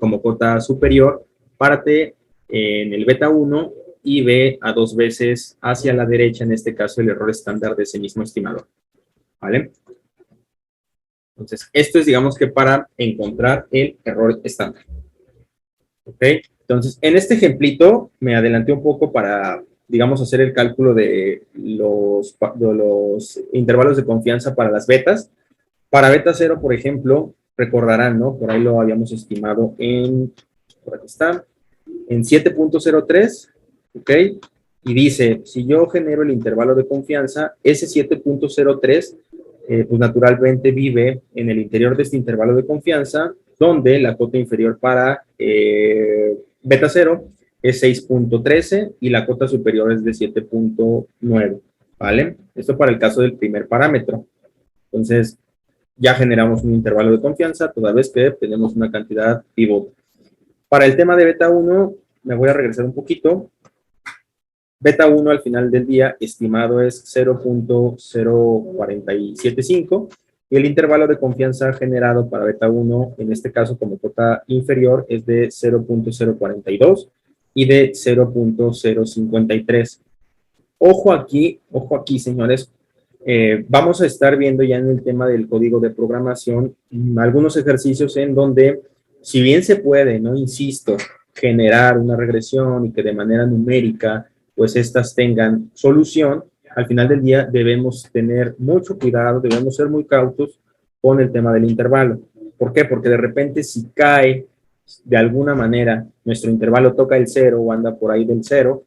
como cota superior, párate en el beta 1 y ve a 2 veces hacia la derecha, en este caso, el error estándar de ese mismo estimador, ¿vale? Entonces, esto es, digamos, que para encontrar el error estándar. ¿Ok? Entonces, en este ejemplito me adelanté un poco para, digamos, hacer el cálculo de los intervalos de confianza para las betas. Para beta 0, por ejemplo, recordarán, ¿no? Por ahí lo habíamos estimado en por aquí está, en 7.03, ¿ok? Y dice, si yo genero el intervalo de confianza, ese 7.03, pues naturalmente vive en el interior de este intervalo de confianza, donde la cota inferior para beta 0 es 6.13 y la cota superior es de 7.9, ¿vale? Esto para el caso del primer parámetro. Entonces, ya generamos un intervalo de confianza, toda vez que tenemos una cantidad pivot. Para el tema de beta 1, me voy a regresar un poquito. Beta 1 al final del día estimado es 0.0475 y el intervalo de confianza generado para beta 1, en este caso como cota inferior, es de 0.042 y de 0.053. Ojo aquí, señores. Vamos a estar viendo ya en el tema del código de programación algunos ejercicios en donde, si bien se puede, no insisto, generar una regresión y que de manera numérica pues estas tengan solución, al final del día debemos tener mucho cuidado, debemos ser muy cautos con el tema del intervalo. ¿Por qué? Porque de repente si cae de alguna manera nuestro intervalo toca el 0 o anda por ahí del 0,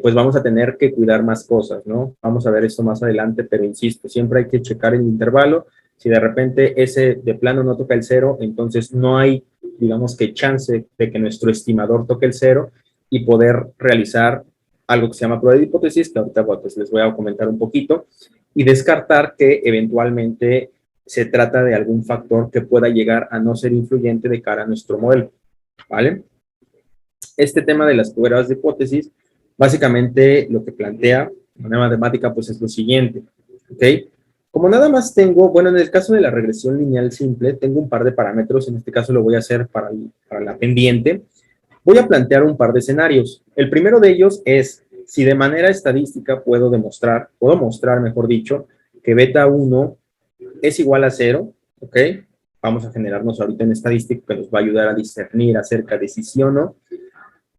pues vamos a tener que cuidar más cosas, ¿no? Vamos a ver esto más adelante, pero insisto, siempre hay que checar el intervalo. Si de repente ese de plano no toca el 0, entonces no hay, digamos que chance de que nuestro estimador toque el 0 y poder realizar algo que se llama prueba de hipótesis, que ahorita pues, les voy a comentar un poquito, y descartar que eventualmente se trata de algún factor que pueda llegar a no ser influyente de cara a nuestro modelo, ¿vale? Este tema de las pruebas de hipótesis, básicamente lo que plantea una matemática pues es lo siguiente, ¿ok? Como nada más tengo, bueno, en el caso de la regresión lineal simple, tengo un par de parámetros, en este caso lo voy a hacer para la pendiente. Voy a plantear un par de escenarios. El primero de ellos es si de manera estadística puedo mostrar, mejor dicho, que beta 1 es igual a 0, ¿ok? Vamos a generarnos ahorita en estadística que nos va a ayudar a discernir acerca de si sí o no.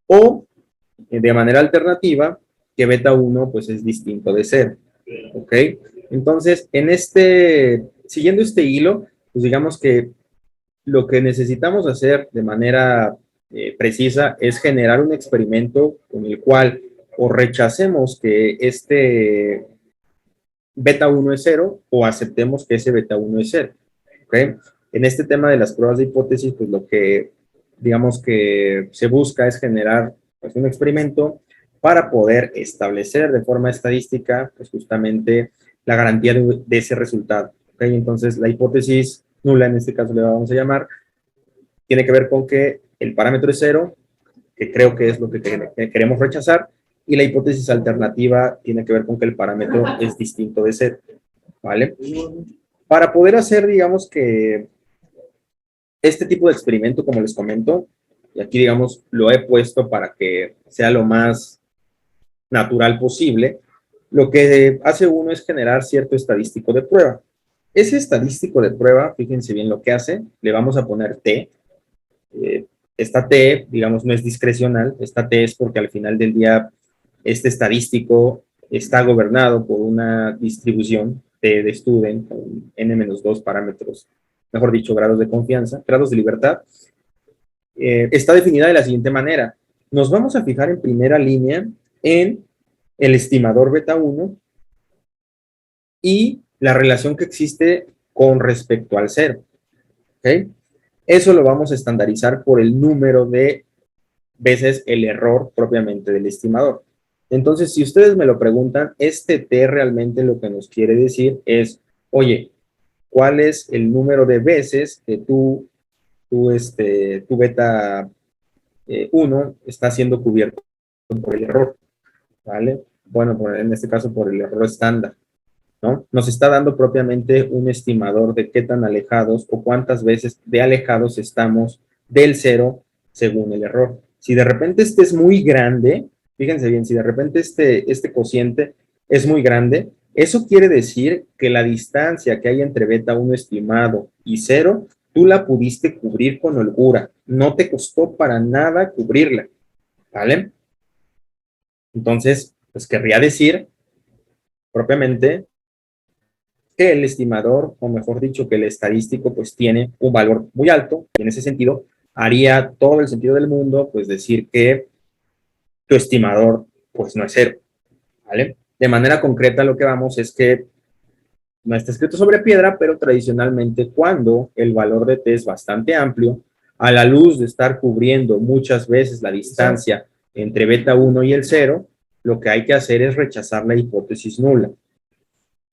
O de manera alternativa, que beta 1 pues es distinto de 0, ¿ok? Entonces, siguiendo este hilo, pues digamos que lo que necesitamos hacer de manera precisa es generar un experimento con el cual o rechacemos que este beta 1 es 0 o aceptemos que ese beta 1 es 0, ¿ok? En este tema de las pruebas de hipótesis, pues lo que digamos que se busca es generar pues, un experimento para poder establecer de forma estadística pues justamente la garantía de ese resultado, ¿ok? Entonces la hipótesis nula, en este caso le vamos a llamar, tiene que ver con que el parámetro es 0, que creo que es lo que queremos rechazar, y la hipótesis alternativa tiene que ver con que el parámetro es distinto de 0, ¿vale? Para poder hacer, digamos que este tipo de experimento, como les comento, y aquí, digamos, lo he puesto para que sea lo más natural posible, lo que hace uno es generar cierto estadístico de prueba. Ese estadístico de prueba, fíjense bien lo que hace, le vamos a poner T. Esta T, digamos, no es discrecional, esta T es porque al final del día este estadístico está gobernado por una distribución T de student con n-2 parámetros, mejor dicho, grados de confianza, grados de libertad. Está definida de la siguiente manera. Nos vamos a fijar en primera línea en el estimador beta 1 y la relación que existe con respecto al 0. ¿Okay? Eso lo vamos a estandarizar por el número de veces el error propiamente del estimador. Entonces, si ustedes me lo preguntan, este T realmente lo que nos quiere decir es, oye, ¿cuál es el número de veces que tu beta 1 está siendo cubierto por el error? ¿Vale? Bueno, en este caso por el error estándar, ¿no? Nos está dando propiamente un estimador de qué tan alejados o cuántas veces de alejados estamos del 0 según el error. Si de repente este es muy grande, fíjense bien, si de repente este cociente es muy grande, eso quiere decir que la distancia que hay entre beta 1 estimado y 0, tú la pudiste cubrir con holgura. No te costó para nada cubrirla, ¿vale? Entonces, pues querría decir propiamente que el estimador, o mejor dicho, que el estadístico, pues tiene un valor muy alto, y en ese sentido, haría todo el sentido del mundo, pues decir que tu estimador, pues no es cero, ¿vale? De manera concreta lo que vamos es que no está escrito sobre piedra, pero tradicionalmente cuando el valor de t es bastante amplio, a la luz de estar cubriendo muchas veces la distancia entre beta 1 y el 0, lo que hay que hacer es rechazar la hipótesis nula.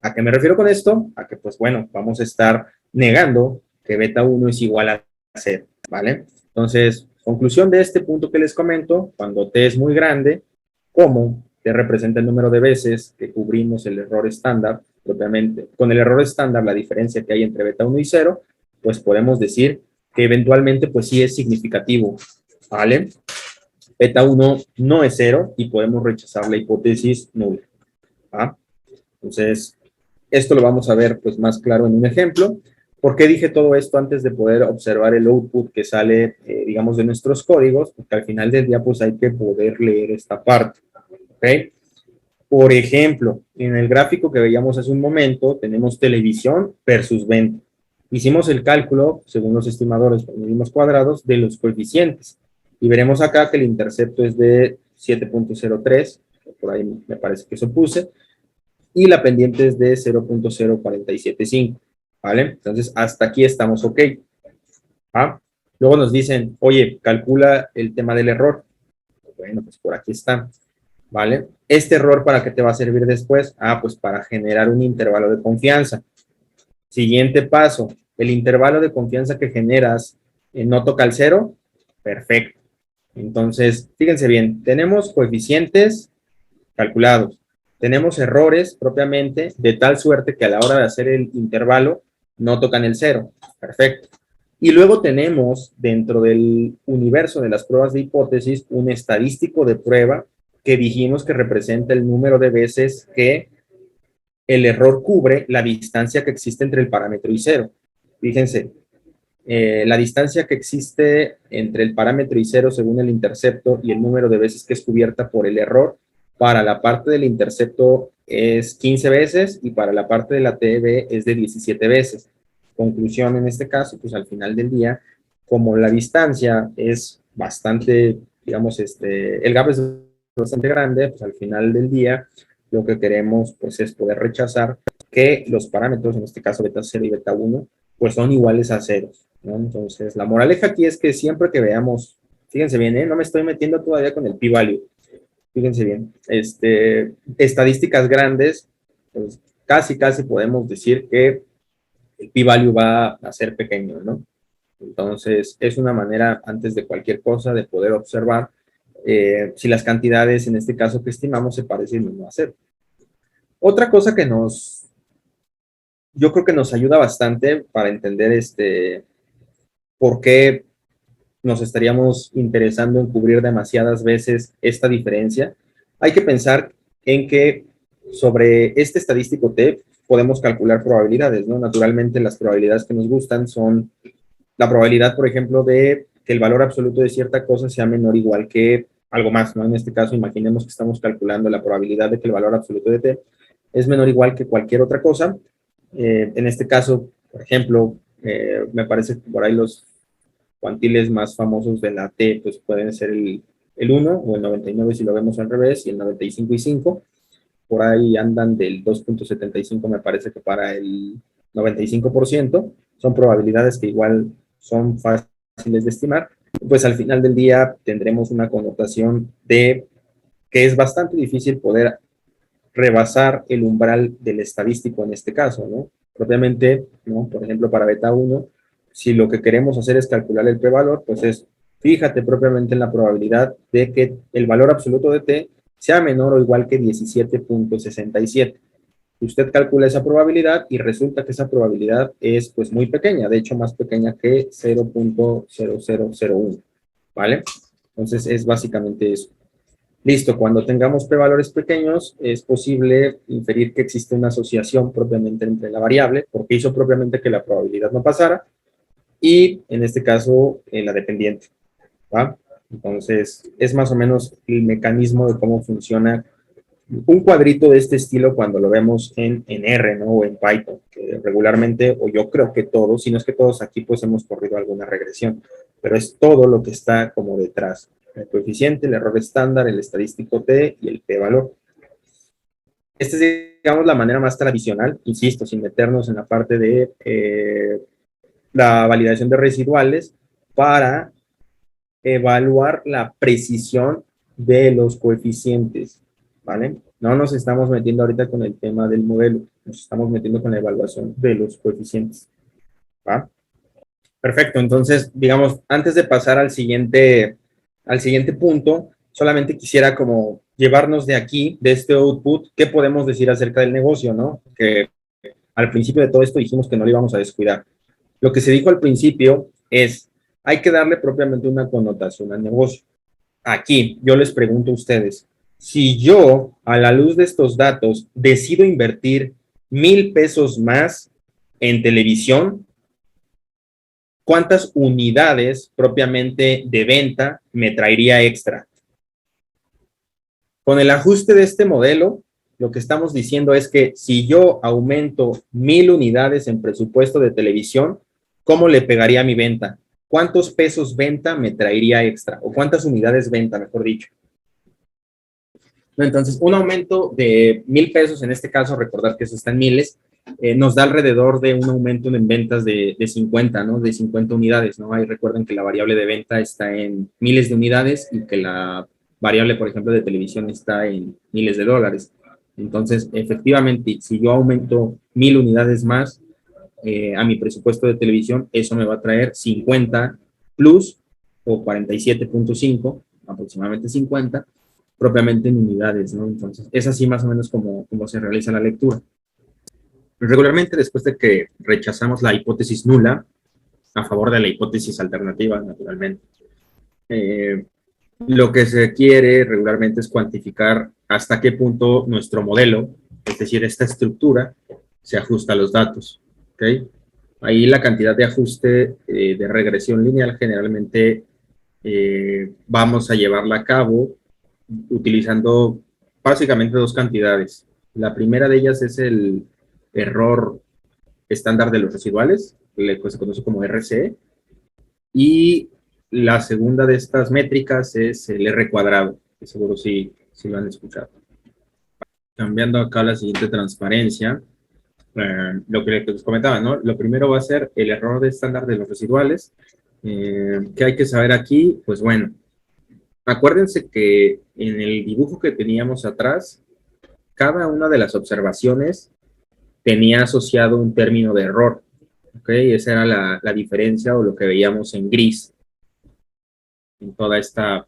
¿A qué me refiero con esto? A que, pues bueno, vamos a estar negando que beta 1 es igual a 0, ¿vale? Entonces, conclusión de este punto que les comento, cuando t es muy grande, como t representa el número de veces que cubrimos el error estándar, propiamente, con el error estándar, la diferencia que hay entre beta 1 y 0, pues podemos decir que eventualmente, pues sí es significativo, ¿vale? Beta 1 no es 0 y podemos rechazar la hipótesis nula, ¿va? Entonces, esto lo vamos a ver pues más claro en un ejemplo. ¿Por qué dije todo esto antes de poder observar el output que sale, digamos, de nuestros códigos? Porque al final del día pues hay que poder leer esta parte, ¿ok? Por ejemplo, en el gráfico que veíamos hace un momento, tenemos televisión versus venta. Hicimos el cálculo, según los estimadores por mínimos cuadrados, de los coeficientes. Y veremos acá que el intercepto es de 7.03, por ahí me parece que eso puse, y la pendiente es de 0.0475, ¿vale? Entonces, hasta aquí estamos ok. ¿Ah? Luego nos dicen, oye, calcula el tema del error. Bueno, pues por aquí está, ¿vale? Este error, ¿para qué te va a servir después? Ah, pues para generar un intervalo de confianza. Siguiente paso, el intervalo de confianza que generas no toca el cero. Perfecto. Entonces, fíjense bien, tenemos coeficientes calculados. Tenemos errores propiamente de tal suerte que a la hora de hacer el intervalo no tocan el cero. Perfecto. Y luego tenemos dentro del universo de las pruebas de hipótesis un estadístico de prueba que dijimos que representa el número de veces que el error cubre la distancia que existe entre el parámetro y cero. Fíjense, la distancia que existe entre el parámetro y cero según el intercepto y el número de veces que es cubierta por el error, para la parte del intercepto es 15 veces y para la parte de la TB es de 17 veces. Conclusión en este caso, pues al final del día, como la distancia es bastante, digamos, el gap es bastante grande, pues al final del día lo que queremos pues es poder rechazar que los parámetros, en este caso beta 0 y beta 1, pues son iguales a ceros, ¿no? Entonces, la moraleja aquí es que siempre que veamos, fíjense bien, no me estoy metiendo todavía con el p-value, fíjense bien, estadísticas grandes, pues casi podemos decir que el p-value va a ser pequeño, ¿no? Entonces, es una manera, antes de cualquier cosa, de poder observar si las cantidades, en este caso que estimamos, se parecen o no a cero. Otra cosa que yo creo que nos ayuda bastante para entender por qué nos estaríamos interesando en cubrir demasiadas veces esta diferencia, hay que pensar en que sobre este estadístico T podemos calcular probabilidades, ¿no? Naturalmente las probabilidades que nos gustan son la probabilidad, por ejemplo, de que el valor absoluto de cierta cosa sea menor o igual que algo más, ¿no? En este caso, imaginemos que estamos calculando la probabilidad de que el valor absoluto de T es menor o igual que cualquier otra cosa. En este caso, por ejemplo, me parece que por ahí los cuantiles más famosos de la T pues pueden ser el 1 o el 99 si lo vemos al revés, y el 95 y 5. Por ahí andan del 2.75 me parece que para el 95%. Son probabilidades que igual son fáciles de estimar. Pues al final del día tendremos una connotación de que es bastante difícil poder rebasar el umbral del estadístico en este caso, ¿no? Propiamente, ¿no? Por ejemplo, para beta 1, si lo que queremos hacer es calcular el p-valor, pues es, fíjate propiamente en la probabilidad de que el valor absoluto de t sea menor o igual que 17.67. Usted calcula esa probabilidad y resulta que esa probabilidad es pues muy pequeña, de hecho más pequeña que 0.0001, ¿vale? Entonces es básicamente eso. Listo, cuando tengamos p-valores pequeños, es posible inferir que existe una asociación propiamente entre la variable, porque hizo propiamente que la probabilidad no pasara, y en este caso, la dependiente, ¿va? Entonces, es más o menos el mecanismo de cómo funciona un cuadrito de este estilo cuando lo vemos en R, ¿no? O en Python, que regularmente, o yo creo que todos, si no es que todos aquí, pues hemos corrido alguna regresión. pero es todo lo que está como detrás. El coeficiente, el error estándar, el estadístico T y el p-valor. Esta es, digamos, la manera más tradicional, insisto, sin meternos en la parte de la validación de residuales, para evaluar la precisión de los coeficientes, ¿vale? No nos estamos metiendo ahorita con el tema del modelo, nos estamos metiendo con la evaluación de los coeficientes, ¿va? Perfecto, entonces, digamos, antes de pasar al siguiente punto, solamente quisiera como llevarnos de aquí, de este output, qué podemos decir acerca del negocio, ¿no? Que al principio de todo esto dijimos que no lo íbamos a descuidar. Lo que se dijo al principio es, hay que darle propiamente una connotación al negocio. Aquí, yo les pregunto a ustedes, si yo, a la luz de estos datos, decido invertir 1,000 pesos más en televisión, ¿cuántas unidades propiamente de venta me traería extra? Con el ajuste de este modelo, lo que estamos diciendo es que si yo aumento 1,000 unidades en presupuesto de televisión, ¿cómo le pegaría a mi venta? ¿Cuántos pesos venta me traería extra? ¿O cuántas unidades venta, mejor dicho? Entonces, un aumento de 1,000 pesos, en este caso, recordar que eso está en miles, nos da alrededor de un aumento en ventas de 50, ¿no? De 50 unidades, ¿no? Ahí recuerden que la variable de venta está en miles de unidades y que la variable, por ejemplo, de televisión está en miles de dólares. Entonces, efectivamente, si yo aumento 1,000 unidades más a mi presupuesto de televisión, eso me va a traer 50 plus o 47.5, aproximadamente 50, propiamente en unidades, ¿no? Entonces, es así más o menos como se realiza la lectura. Regularmente, después de que rechazamos la hipótesis nula, a favor de la hipótesis alternativa, naturalmente, lo que se quiere regularmente es cuantificar hasta qué punto nuestro modelo, es decir, esta estructura, se ajusta a los datos, ¿ok? Ahí la cantidad de ajuste de regresión lineal generalmente vamos a llevarla a cabo utilizando básicamente dos cantidades. La primera de ellas es el error estándar de los residuales, que se conoce como RCE, y la segunda de estas métricas es el R cuadrado, que seguro sí lo han escuchado. Cambiando acá a la siguiente transparencia, lo que les comentaba, ¿no? Lo primero va a ser el error de estándar de los residuales. ¿Qué hay que saber aquí? Pues bueno, acuérdense que en el dibujo que teníamos atrás, cada una de las observaciones tenía asociado un término de error, ¿ok? Esa era la diferencia o lo que veíamos en gris en toda esta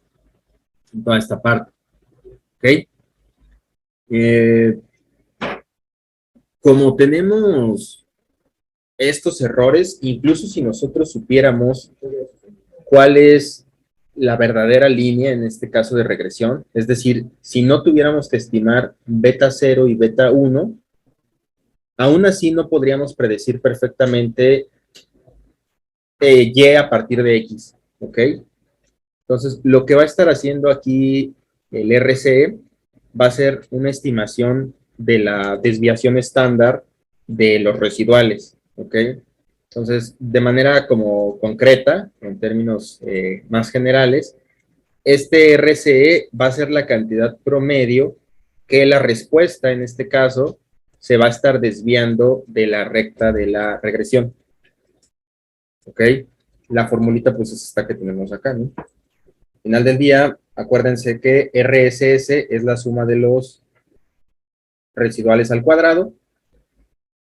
parte, ¿ok? Como tenemos estos errores, incluso si nosotros supiéramos cuál es la verdadera línea, en este caso de regresión, es decir, si no tuviéramos que estimar beta 0 y beta 1, aún así no podríamos predecir perfectamente Y a partir de X, ¿ok? Entonces, lo que va a estar haciendo aquí el RCE va a ser una estimación de la desviación estándar de los residuales, ¿ok? Entonces, de manera como concreta, en términos más generales, este RCE va a ser la cantidad promedio que la respuesta, en este caso, se va a estar desviando de la recta de la regresión, ¿ok? La formulita, pues, es esta que tenemos acá, ¿no? Al final del día, acuérdense que RSS es la suma de los residuales al cuadrado.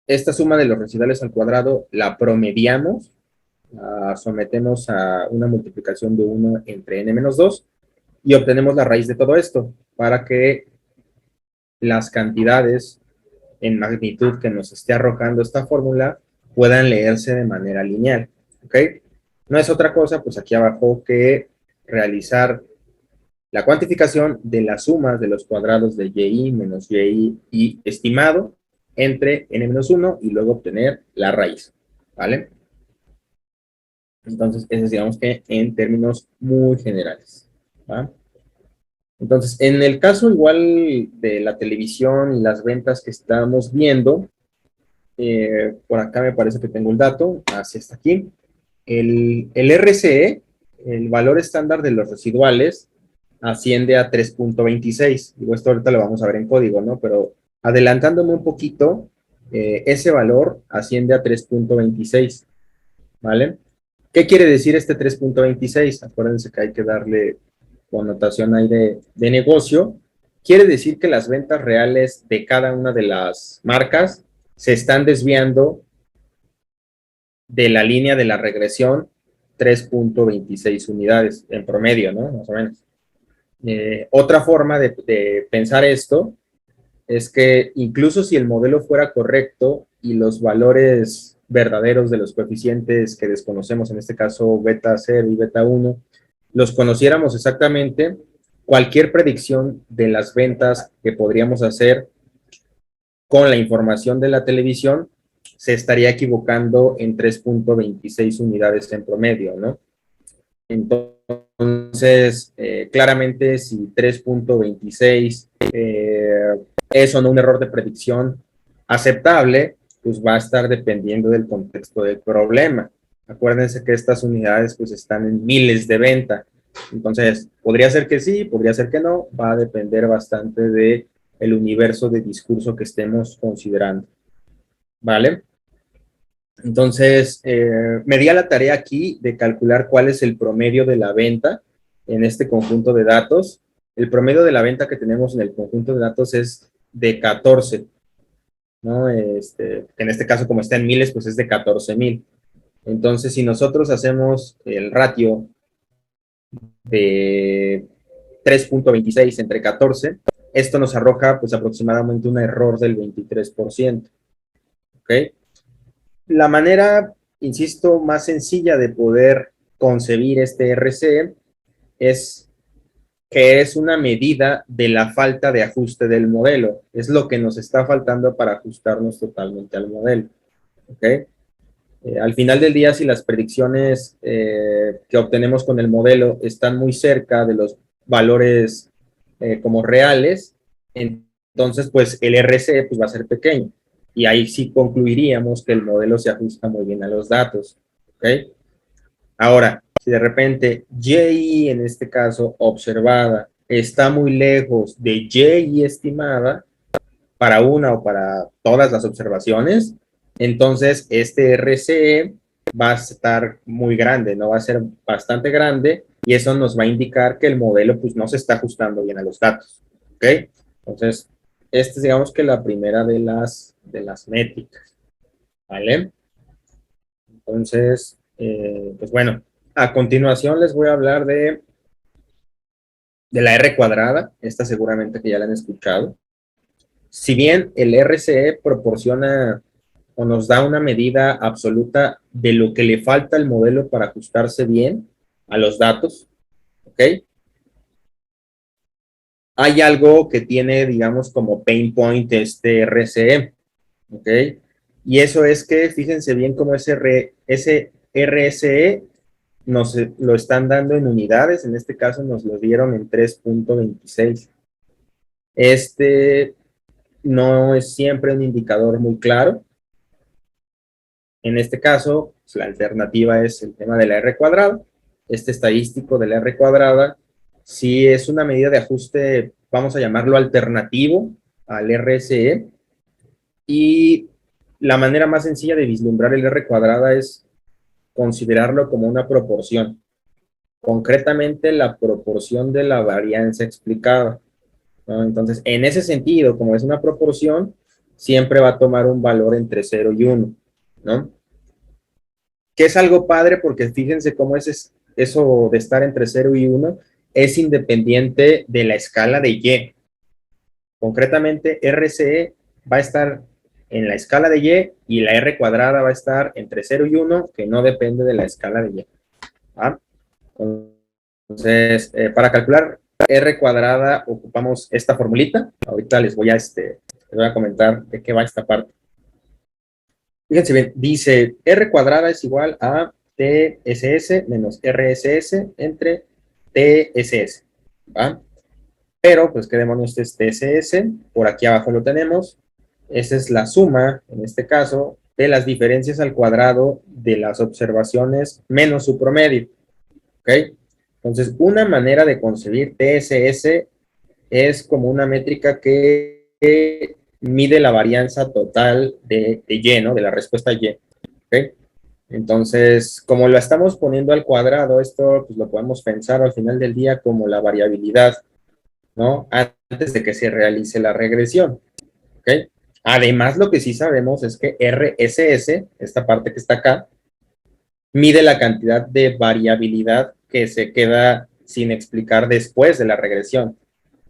Esta suma de los residuales al cuadrado la promediamos, la sometemos a una multiplicación de 1 entre n-2 y obtenemos la raíz de todo esto para que las cantidades en magnitud que nos esté arrojando esta fórmula puedan leerse de manera lineal, ¿ok? No es otra cosa, pues aquí abajo, que realizar la cuantificación de las sumas de los cuadrados de y menos y estimado entre n-1 y luego obtener la raíz, ¿vale? Entonces, eso es, digamos que en términos muy generales, ¿va? Entonces, en el caso igual de la televisión y las ventas que estamos viendo, por acá me parece que tengo el dato, así está aquí, el RCE el valor estándar de los residuales asciende a 3.26. Digo, esto ahorita lo vamos a ver en código, ¿no? Pero adelantándome un poquito, ese valor asciende a 3.26, ¿vale? ¿Qué quiere decir este 3.26? Acuérdense que hay que darle connotación ahí de negocio. Quiere decir que las ventas reales de cada una de las marcas se están desviando de la línea de la regresión 3.26 unidades en promedio, ¿no? Más o menos. Otra forma de pensar esto es que incluso si el modelo fuera correcto y los valores verdaderos de los coeficientes que desconocemos, en este caso beta 0 y beta 1, los conociéramos exactamente, cualquier predicción de las ventas que podríamos hacer con la información de la televisión se estaría equivocando en 3.26 unidades en promedio, ¿no? Entonces, claramente si 3.26 es o no un error de predicción aceptable, pues va a estar dependiendo del contexto del problema. Acuérdense que estas unidades pues están en miles de venta. Entonces, podría ser que sí, podría ser que no, va a depender bastante de el universo de discurso que estemos considerando. ¿Vale? Entonces, me di a la tarea aquí de calcular cuál es el promedio de la venta en este conjunto de datos. El promedio de la venta que tenemos en el conjunto de datos es de 14, ¿no? En este caso, como está en miles, pues es de 14,000. Entonces, si nosotros hacemos el ratio de 3.26 entre 14, esto nos arroja pues aproximadamente un error del 23%. ¿Ok? La manera, insisto, más sencilla de poder concebir este RC es que es una medida de la falta de ajuste del modelo. Es lo que nos está faltando para ajustarnos totalmente al modelo. ¿Okay? Al final del día, si las predicciones que obtenemos con el modelo están muy cerca de los valores como reales, entonces pues el RC pues, va a ser pequeño. Y ahí sí concluiríamos que el modelo se ajusta muy bien a los datos. ¿Okay? Ahora, si de repente Y, en este caso, observada, está muy lejos de Y estimada para una o para todas las observaciones, entonces este RCE va a estar muy grande, no va a ser bastante grande, y eso nos va a indicar que el modelo pues no se está ajustando bien a los datos. ¿Ok? Entonces, esta es digamos que la primera de las métricas. ¿Vale? Entonces, pues bueno, a continuación les voy a hablar de la R cuadrada. Esta seguramente que ya la han escuchado. Si bien el RCE proporciona o nos da una medida absoluta de lo que le falta al modelo para ajustarse bien a los datos, ¿ok? Hay algo que tiene, digamos, como pain point este RCE, ¿ok? Y eso es que, fíjense bien cómo ese RSE nos lo están dando en unidades, en este caso nos lo dieron en 3.26. Este no es siempre un indicador muy claro. En este caso, pues, la alternativa es el tema de la R cuadrada. Este estadístico de la R cuadrada, si es una medida de ajuste, vamos a llamarlo alternativo al RSE, y la manera más sencilla de vislumbrar el R cuadrada es considerarlo como una proporción, concretamente la proporción de la varianza explicada, ¿no? Entonces, en ese sentido, como es una proporción, siempre va a tomar un valor entre 0 y 1, ¿no? Que es algo padre porque fíjense cómo es eso de estar entre 0 y 1 es independiente de la escala de Y. Concretamente, RCE va a estar en la escala de Y y la R cuadrada va a estar entre 0 y 1, que no depende de la escala de Y. ¿Ah? Entonces, para calcular R cuadrada ocupamos esta formulita. Ahorita les voy a comentar de qué va esta parte. Fíjense bien, dice R cuadrada es igual a TSS menos RSS entre TSS. ¿Va? Pero, pues, ¿qué demonios es TSS? Por aquí abajo lo tenemos. Esa es la suma, en este caso, de las diferencias al cuadrado de las observaciones menos su promedio. ¿ok? Entonces, una manera de concebir TSS es como una métrica que mide la varianza total de Y, ¿no? De la respuesta Y, ¿ok? Entonces, como lo estamos poniendo al cuadrado, esto pues, lo podemos pensar al final del día como la variabilidad, ¿no? Antes de que se realice la regresión, ¿ok? Además, lo que sí sabemos es que RSS, esta parte que está acá, mide la cantidad de variabilidad que se queda sin explicar después de la regresión.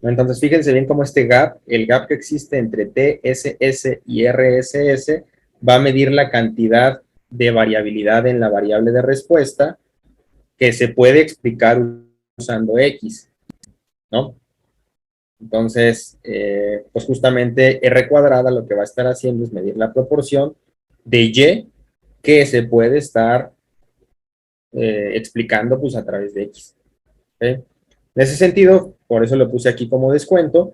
Entonces, fíjense bien cómo este gap, el gap que existe entre TSS y RSS, va a medir la cantidad de variabilidad en la variable de respuesta que se puede explicar usando X, ¿no? Entonces, pues justamente R cuadrada lo que va a estar haciendo es medir la proporción de Y que se puede estar explicando pues a través de X. ¿Okay? En ese sentido, por eso lo puse aquí como descuento.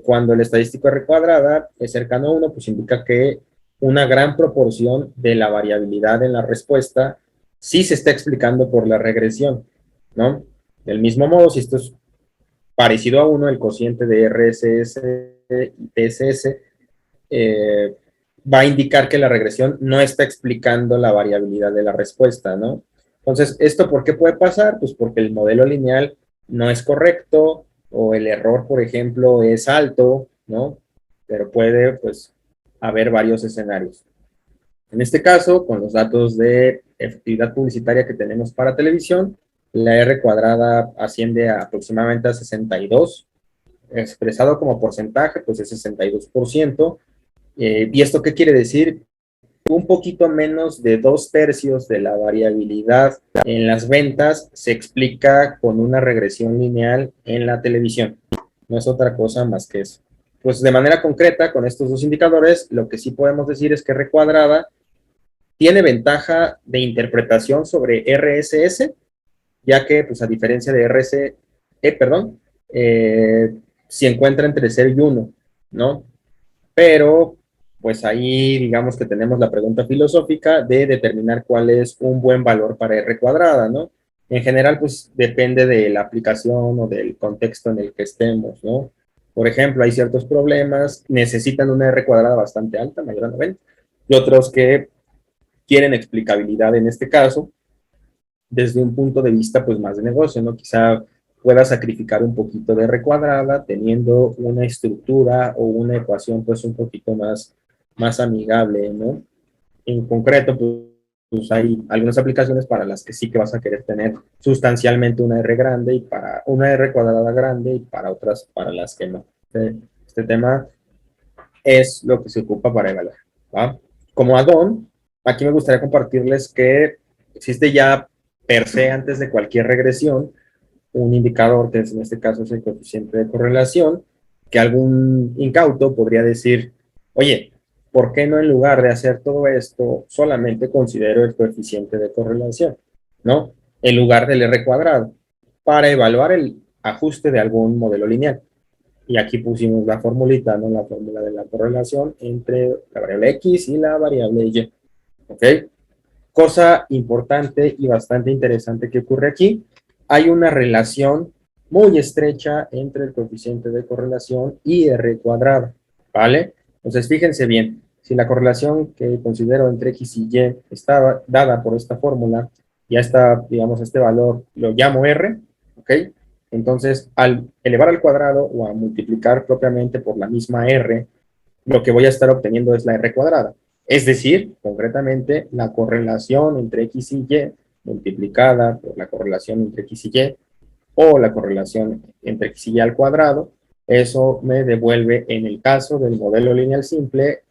Cuando el estadístico R cuadrada es cercano a 1, pues indica que una gran proporción de la variabilidad en la respuesta sí se está explicando por la regresión, ¿no? Del mismo modo, si esto es parecido a 1, el cociente de RSS y TSS va a indicar que la regresión no está explicando la variabilidad de la respuesta, ¿no? Entonces, ¿esto por qué puede pasar? Pues porque el modelo lineal no es correcto o el error, por ejemplo, es alto, ¿no? Pero puede, pues, haber varios escenarios. En este caso, con los datos de efectividad publicitaria que tenemos para televisión, la R cuadrada asciende a aproximadamente a 62, expresado como porcentaje, pues es 62%. ¿Y esto qué quiere decir? Un poquito menos de 2/3 de la variabilidad en las ventas se explica con una regresión lineal en la televisión. No es otra cosa más que eso. Pues de manera concreta, con estos dos indicadores, lo que sí podemos decir es que R cuadrada tiene ventaja de interpretación sobre RSS, ya que, pues a diferencia de perdón, se encuentra entre 0 y 1, ¿no? Pero pues ahí digamos que tenemos la pregunta filosófica de determinar cuál es un buen valor para R cuadrada, ¿no? En general, pues depende de la aplicación o del contexto en el que estemos, ¿no? Por ejemplo, hay ciertos problemas, necesitan una R cuadrada bastante alta, mayor a 90, y otros que quieren explicabilidad en este caso, desde un punto de vista pues más de negocio, ¿no? Quizá pueda sacrificar un poquito de R cuadrada teniendo una estructura o una ecuación pues un poquito más amigable, ¿no? En concreto, pues hay algunas aplicaciones para las que sí que vas a querer tener sustancialmente una R grande y para una R cuadrada grande y para otras para las que no. Este tema es lo que se ocupa para evaluar, ¿va? Como add-on, aquí me gustaría compartirles que existe ya per se antes de cualquier regresión un indicador que en este caso es el coeficiente de correlación, que algún incauto podría decir, oye, ¿por qué no en lugar de hacer todo esto solamente considero el coeficiente de correlación, ¿no? En lugar del R cuadrado, para evaluar el ajuste de algún modelo lineal. Y aquí pusimos la formulita, ¿no? La fórmula de la correlación entre la variable X y la variable Y. ¿Ok? Cosa importante y bastante interesante que ocurre aquí, hay una relación muy estrecha entre el coeficiente de correlación y R cuadrado, ¿vale? Entonces, fíjense bien, si la correlación que considero entre X y Y está dada por esta fórmula, ya está, digamos, este valor lo llamo R, ¿ok? Entonces, al elevar al cuadrado o a multiplicar propiamente por la misma R, lo que voy a estar obteniendo es la R cuadrada. Es decir, concretamente, la correlación entre X y Y multiplicada por la correlación entre X y Y o la correlación entre X y Y al cuadrado, eso me devuelve, en el caso del modelo lineal simple,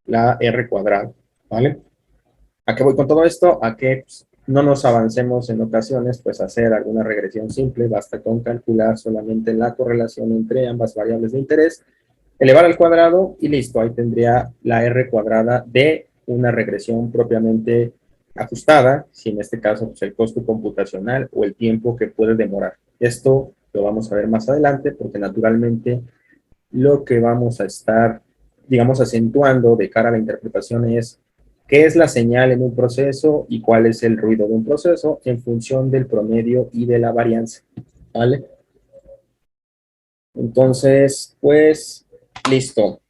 la R cuadrada, ¿vale? ¿A qué voy con todo esto? A que pues, no nos avancemos en ocasiones, pues hacer alguna regresión simple, basta con calcular solamente la correlación entre ambas variables de interés, elevar al cuadrado y listo, ahí tendría la R cuadrada de una regresión propiamente ajustada, si en este caso pues, el costo computacional o el tiempo que puede demorar. Esto lo vamos a ver más adelante porque naturalmente lo que vamos a estar, digamos, acentuando de cara a la interpretación es qué es la señal en un proceso y cuál es el ruido de un proceso en función del promedio y de la varianza, ¿vale? Entonces, pues, listo.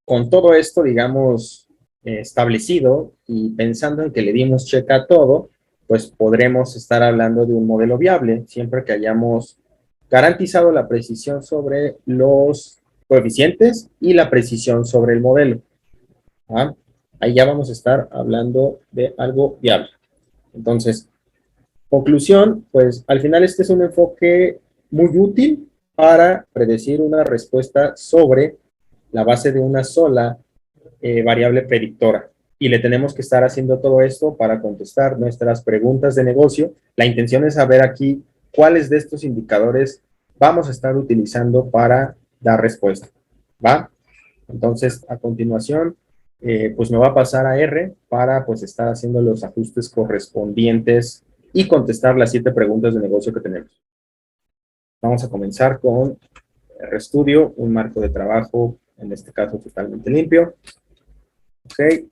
Con todo esto, digamos, establecido y pensando en que le dimos check a todo, pues podremos estar hablando de un modelo viable, siempre que hayamos garantizado la precisión sobre los coeficientes y la precisión sobre el modelo. ¿Ah? Ahí ya vamos a estar hablando de algo viable. Entonces, conclusión, pues al final este es un enfoque muy útil para predecir una respuesta sobre la base de una sola variable predictora. Y le tenemos que estar haciendo todo esto para contestar nuestras preguntas de negocio. La intención es saber aquí cuáles de estos indicadores vamos a estar utilizando para dar respuesta. ¿Va? Entonces, a continuación, pues me va a pasar a R para pues estar haciendo los ajustes correspondientes y contestar las 7 preguntas de negocio que tenemos. Vamos a comenzar con RStudio, un marco de trabajo, en este caso totalmente limpio. Ok.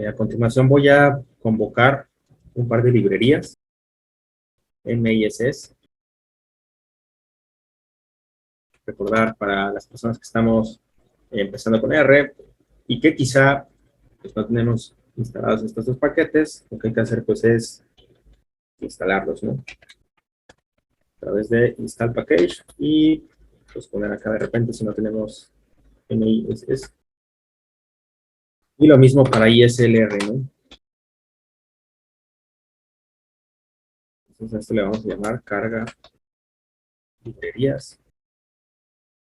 A continuación voy a convocar un par de librerías MISS. Recordar para las personas que estamos empezando con R y que quizá pues, no tenemos instalados estos dos paquetes, lo que hay que hacer pues es instalarlos, ¿no? A través de install package y pues poner acá de repente si no tenemos MISS. Y lo mismo para ISLR, ¿no? Entonces a esto le vamos a llamar carga librerías.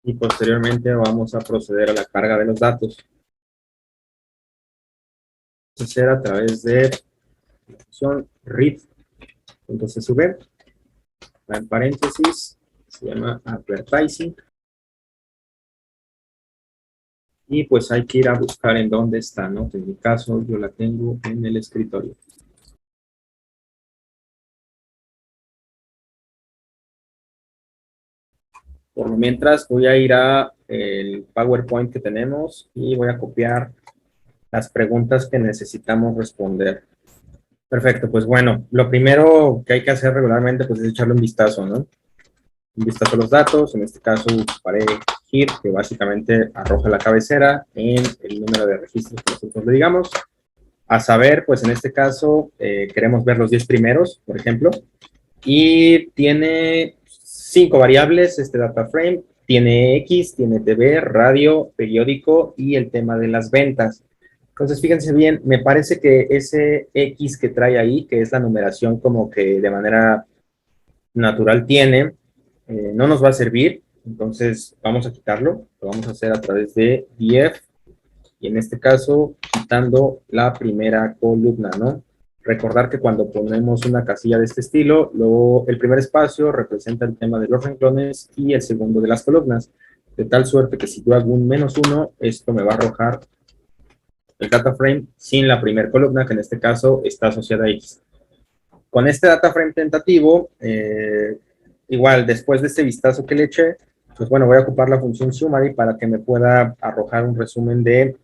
Y posteriormente vamos a proceder a la carga de los datos. Hacer a través de la función read.csv. En paréntesis se llama advertising. Y pues hay que ir a buscar en dónde está, ¿no? En mi caso yo la tengo en el escritorio. Por mientras voy a ir a el PowerPoint que tenemos y voy a copiar las preguntas que necesitamos responder. Perfecto, pues bueno, lo primero que hay que hacer regularmente pues es echarle un vistazo, ¿no? Un vistazo a los datos, en este caso ocuparé HIR, que básicamente arroja la cabecera en el número de registros que nosotros le digamos. A saber, pues en este caso queremos ver los 10 primeros, por ejemplo, y tiene 5 variables este data frame, tiene X, tiene TV, radio, periódico y el tema de las ventas. Entonces, fíjense bien, me parece que ese X que trae ahí, que es la numeración como que de manera natural tiene, no nos va a servir. Entonces, vamos a quitarlo. Lo vamos a hacer a través de df y en este caso, quitando la primera columna, ¿no? Recordar que cuando ponemos una casilla de este estilo, luego el primer espacio representa el tema de los renglones y el segundo de las columnas, de tal suerte que si yo hago un -1, esto me va a arrojar el data frame sin la primera columna, que en este caso está asociada a X. Con este data frame tentativo, igual después de este vistazo que le eché, pues bueno, voy a ocupar la función summary para que me pueda arrojar un resumen de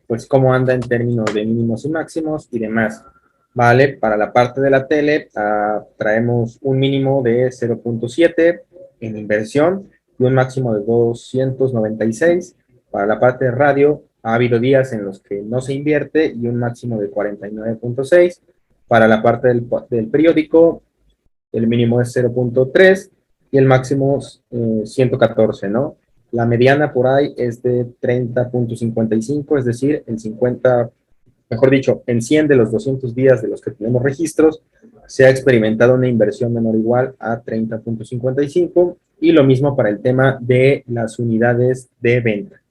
pues cómo anda en términos de mínimos y máximos y demás. Vale, para la parte de la tele traemos un mínimo de 0.7 en inversión y un máximo de 296. Para la parte de radio ha habido días en los que no se invierte y un máximo de 49.6. Para la parte del periódico el mínimo es 0.3 y el máximo es 114, ¿no? La mediana por ahí es de 30.55, es decir, en 50, mejor dicho, en 100 de los 200 días de los que tenemos registros, se ha experimentado una inversión menor o igual a 30.55 y lo mismo para el tema de las unidades de venta.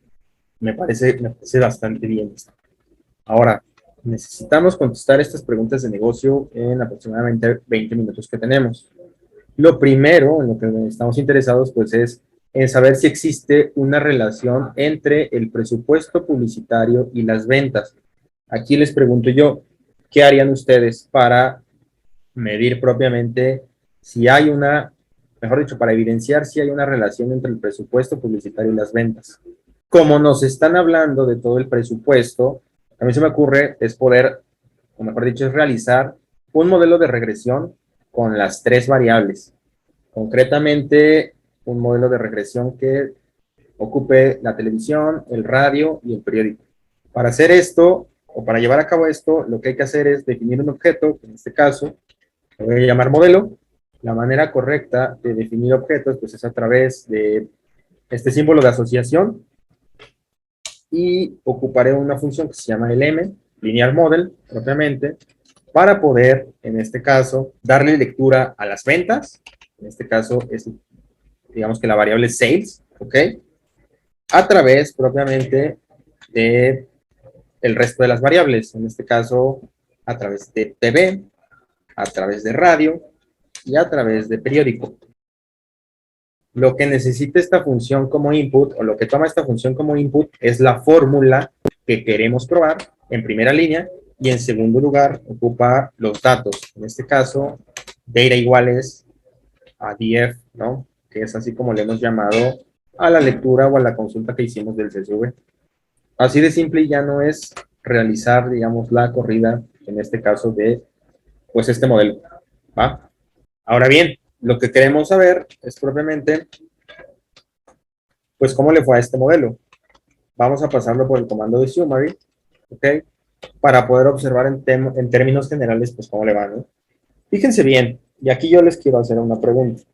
Me parece bastante bien. Ahora, necesitamos contestar estas preguntas de negocio en aproximadamente 20 minutos que tenemos. Lo primero en lo que estamos interesados pues es en saber si existe una relación entre el presupuesto publicitario y las ventas. Aquí les pregunto yo, ¿qué harían ustedes para medir propiamente si hay una, mejor dicho, para evidenciar si hay una relación entre el presupuesto publicitario y las ventas? Como nos están hablando de todo el presupuesto, a mí se me ocurre es poder, o mejor dicho, es realizar un modelo de regresión con las tres variables. Concretamente, un modelo de regresión que ocupe la televisión, el radio y el periódico. Para hacer esto, o para llevar a cabo esto, lo que hay que hacer es definir un objeto, que en este caso lo voy a llamar modelo. La manera correcta de definir objetos pues es a través de este símbolo de asociación y ocuparé una función que se llama lm, linear model, propiamente, para poder, en este caso, darle lectura a las ventas. En este caso es, digamos que la variable sales, ¿ok? A través propiamente de el resto de las variables, en este caso a través de TV, a través de radio y a través de periódico. Lo que necesita esta función como input, o lo que toma esta función como input, es la fórmula que queremos probar en primera línea, y en segundo lugar ocupa los datos, en este caso data iguales a df, ¿no? Que es así como le hemos llamado a la lectura o a la consulta que hicimos del CSV. Así de simple, ya no es realizar, digamos, la corrida, en este caso de, pues, este modelo, ¿va? Ahora bien, lo que queremos saber es propiamente, pues, cómo le fue a este modelo. Vamos a pasarlo por el comando de summary, ¿ok? Para poder observar en términos generales, pues, cómo le va, ¿no? Fíjense bien, y aquí yo les quiero hacer una pregunta.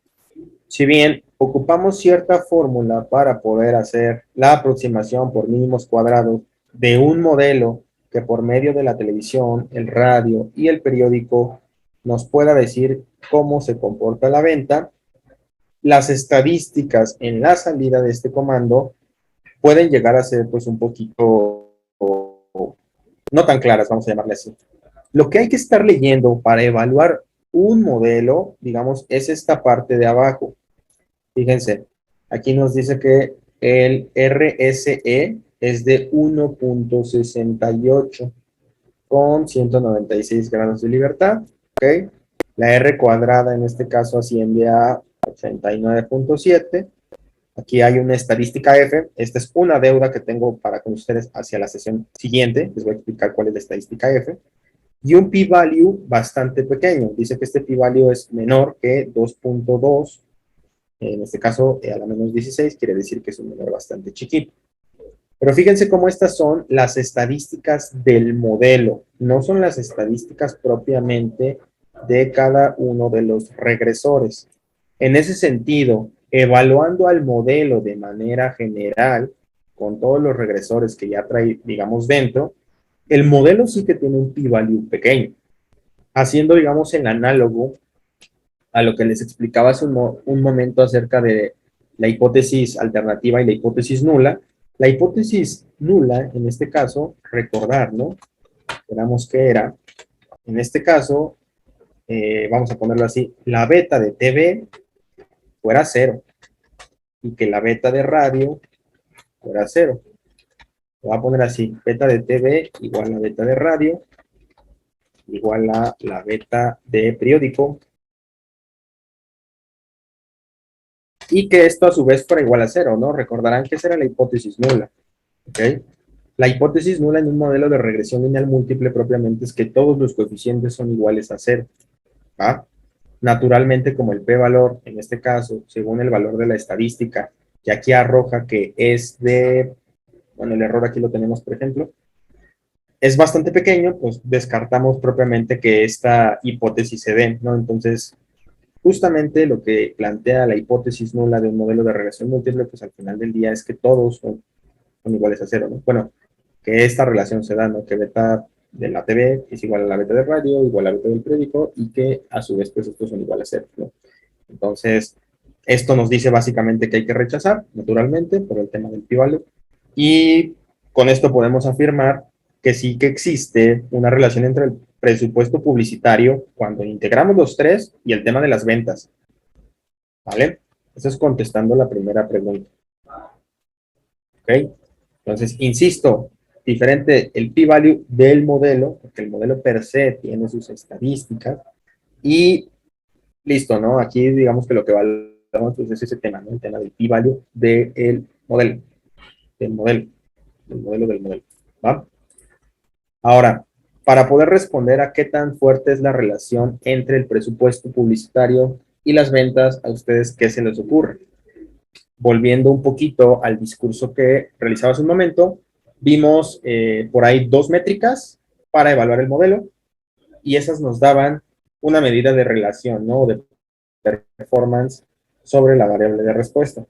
Si bien ocupamos cierta fórmula para poder hacer la aproximación por mínimos cuadrados de un modelo que por medio de la televisión, el radio y el periódico nos pueda decir cómo se comporta la venta, las estadísticas en la salida de este comando pueden llegar a ser pues un poquito no tan claras, vamos a llamarle así. Lo que hay que estar leyendo para evaluar un modelo, digamos, es esta parte de abajo. Fíjense, aquí nos dice que el RSE es de 1.68 con 196 grados de libertad, ¿ok? La R cuadrada en este caso asciende a 89.7. Aquí hay una estadística F. Esta es una deuda que tengo para con ustedes hacia la sesión siguiente. Les voy a explicar cuál es la estadística F. Y un p-value bastante pequeño. Dice que este p-value es menor que 2.2. En este caso, a la menos 16, quiere decir que es un número bastante chiquito. Pero fíjense cómo estas son las estadísticas del modelo, no son las estadísticas propiamente de cada uno de los regresores. En ese sentido, evaluando al modelo de manera general, con todos los regresores que ya trae, digamos, dentro, el modelo sí que tiene un p-value pequeño, haciendo, digamos, el análogo a lo que les explicaba hace un momento acerca de la hipótesis alternativa y la hipótesis nula. La hipótesis nula, en este caso, recordar, ¿no? Esperamos que era, en este caso, vamos a ponerlo así, la beta de TV fuera 0 y que la beta de radio fuera 0. Lo voy a poner así, beta de TV igual a beta de radio igual a la beta de periódico, y que esto a su vez fuera igual a 0, ¿no? Recordarán que esa era la hipótesis nula, ¿ok? La hipótesis nula en un modelo de regresión lineal múltiple propiamente es que todos los coeficientes son iguales a 0, ¿va? Naturalmente, como el p-valor, en este caso, según el valor de la estadística, que aquí arroja que es de, bueno, el error aquí lo tenemos, por ejemplo, es bastante pequeño, pues descartamos propiamente que esta hipótesis se dé, ¿no? Entonces, justamente lo que plantea la hipótesis nula de un modelo de regresión múltiple, pues al final del día es que todos son iguales a 0, ¿no? Bueno, que esta relación se da, ¿no? Que beta de la TV es igual a la beta de radio, igual a la beta del periódico, y que a su vez, pues estos son iguales a 0, ¿no? Entonces, esto nos dice básicamente que hay que rechazar, naturalmente, por el tema del p-value, y con esto podemos afirmar que sí que existe una relación entre el presupuesto publicitario cuando integramos los tres y el tema de las ventas, ¿vale? Eso es contestando la primera pregunta, ¿ok? Entonces, insisto, diferente el p-value del modelo, porque el modelo per se tiene sus estadísticas, y listo, ¿no? Aquí digamos que lo que valoramos pues, es ese tema, ¿no? El tema del p-value del modelo, del modelo, del modelo, ¿va? Ahora, para poder responder a qué tan fuerte es la relación entre el presupuesto publicitario y las ventas, ¿a ustedes qué se les ocurre? Volviendo un poquito al discurso que realizaba hace un momento, vimos por ahí dos métricas para evaluar el modelo y esas nos daban una medida de relación, ¿no? De performance sobre la variable de respuesta.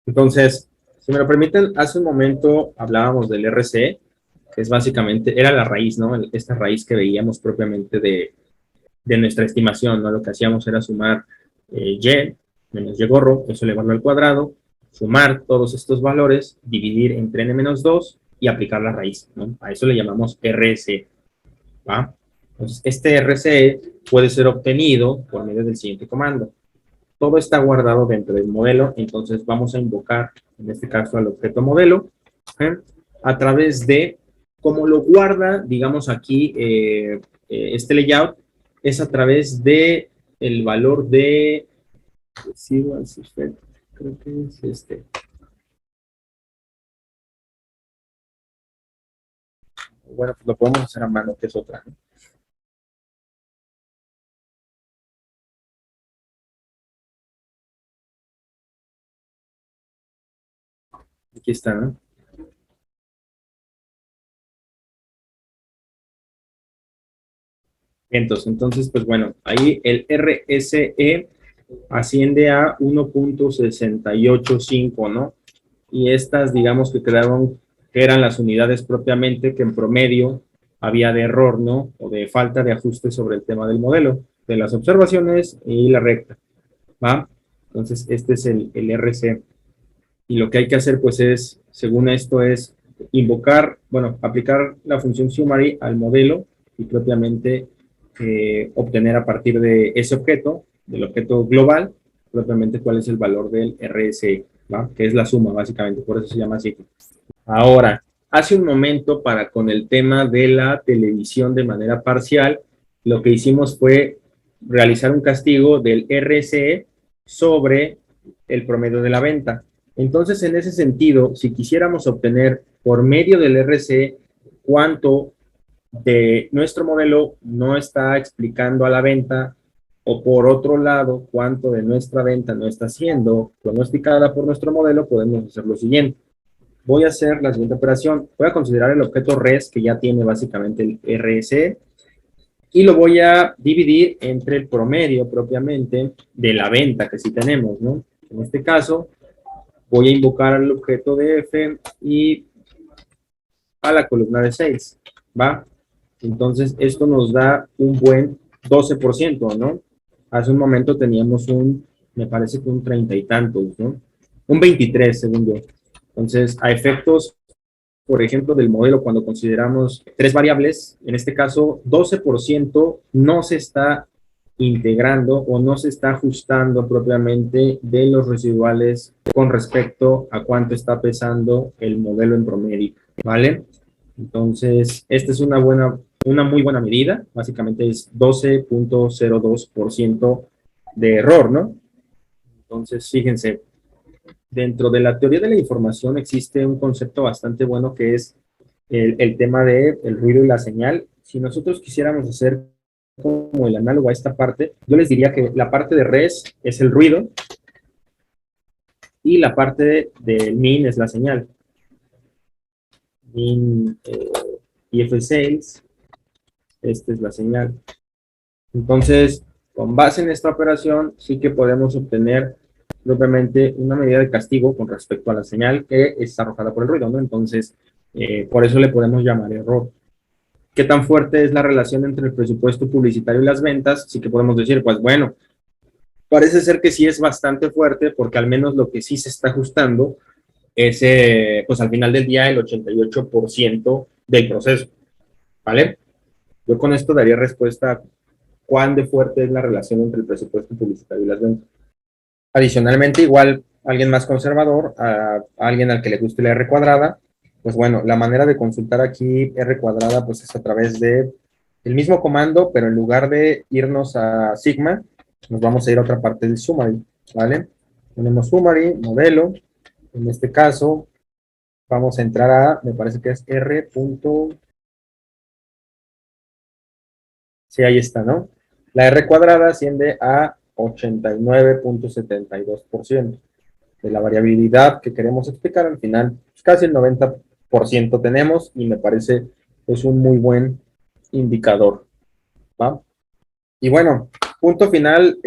Entonces, si me lo permiten, hace un momento hablábamos del RC, que es básicamente, era la raíz, ¿no? Esta raíz que veíamos propiamente de nuestra estimación, ¿no? Lo que hacíamos era sumar y menos y gorro, eso elevarlo al cuadrado, sumar todos estos valores, dividir entre n menos 2 y aplicar la raíz, ¿no? A eso le llamamos RC, ¿va? Entonces, este RC puede ser obtenido por medio del siguiente comando. Todo está guardado dentro del modelo, entonces vamos a invocar, en este caso, al objeto modelo, a través de, como lo guarda, digamos aquí, este layout, es a través de el valor de, creo que es este. Bueno, pues lo podemos hacer a mano, que es otra, ¿no? Aquí está, ¿no? Entonces, pues bueno, ahí el RSE asciende a 1.685, ¿no? Y estas, digamos que quedaron, que eran las unidades propiamente que en promedio había de error, ¿no? O de falta de ajuste sobre el tema del modelo, de las observaciones y la recta, ¿va? Entonces, este es el RC. Y lo que hay que hacer, pues, es, según esto, es invocar, bueno, aplicar la función summary al modelo y propiamente obtener a partir de ese objeto, del objeto global, propiamente cuál es el valor del RSI, ¿va? Que es la suma, básicamente, por eso se llama así. Ahora, hace un momento, para con el tema de la televisión de manera parcial, lo que hicimos fue realizar un castigo del RSE sobre el promedio de la venta. Entonces, en ese sentido, si quisiéramos obtener por medio del RSE cuánto de nuestro modelo no está explicando a la venta, o por otro lado, cuánto de nuestra venta no está siendo pronosticada por nuestro modelo, podemos hacer lo siguiente. Voy a hacer la siguiente operación. Voy a considerar el objeto res que ya tiene básicamente el RSE y lo voy a dividir entre el promedio propiamente de la venta que sí tenemos, ¿no? En este caso, voy a invocar al objeto de F y a la columna de 6, ¿va? Entonces, esto nos da un buen 12%, ¿no? Hace un momento teníamos me parece que un 30 y tantos, ¿no? Un 23, según yo. Entonces, a efectos, por ejemplo, del modelo, cuando consideramos tres variables, en este caso, 12% no se está integrando o no se está ajustando propiamente de los residuales con respecto a cuánto está pesando el modelo en promedio, ¿vale? Entonces, esta es una muy buena medida, básicamente es 12.02% de error, ¿no? Entonces, fíjense, dentro de la teoría de la información existe un concepto bastante bueno que es el tema de el ruido y la señal. Si nosotros quisiéramos hacer como el análogo a esta parte, yo les diría que la parte de res es el ruido y la parte del min es la señal. Min IF sales, esta es la señal. Entonces, con base en esta operación, sí que podemos obtener propiamente una medida de castigo con respecto a la señal que es arrojada por el ruido, ¿no? Entonces, por eso le podemos llamar error. ¿Qué tan fuerte es la relación entre el presupuesto publicitario y las ventas? Sí que podemos decir, pues bueno, parece ser que sí es bastante fuerte porque al menos lo que sí se está ajustando es, pues al final del día, el 88% del proceso, ¿vale? Yo con esto daría respuesta a cuán de fuerte es la relación entre el presupuesto publicitario y las ventas. Adicionalmente, igual alguien más conservador, a alguien al que le guste la R cuadrada, pues bueno, la manera de consultar aquí R cuadrada pues es a través de el mismo comando, pero en lugar de irnos a sigma, nos vamos a ir a otra parte del summary, ¿vale? Tenemos summary, modelo, en este caso vamos a entrar a, me parece que es R. Sí, ahí está, ¿no? La R cuadrada asciende a 89.72% de la variabilidad que queremos explicar. Al final, pues, casi el 90% tenemos y me parece es un muy buen indicador, ¿va? Y bueno, punto final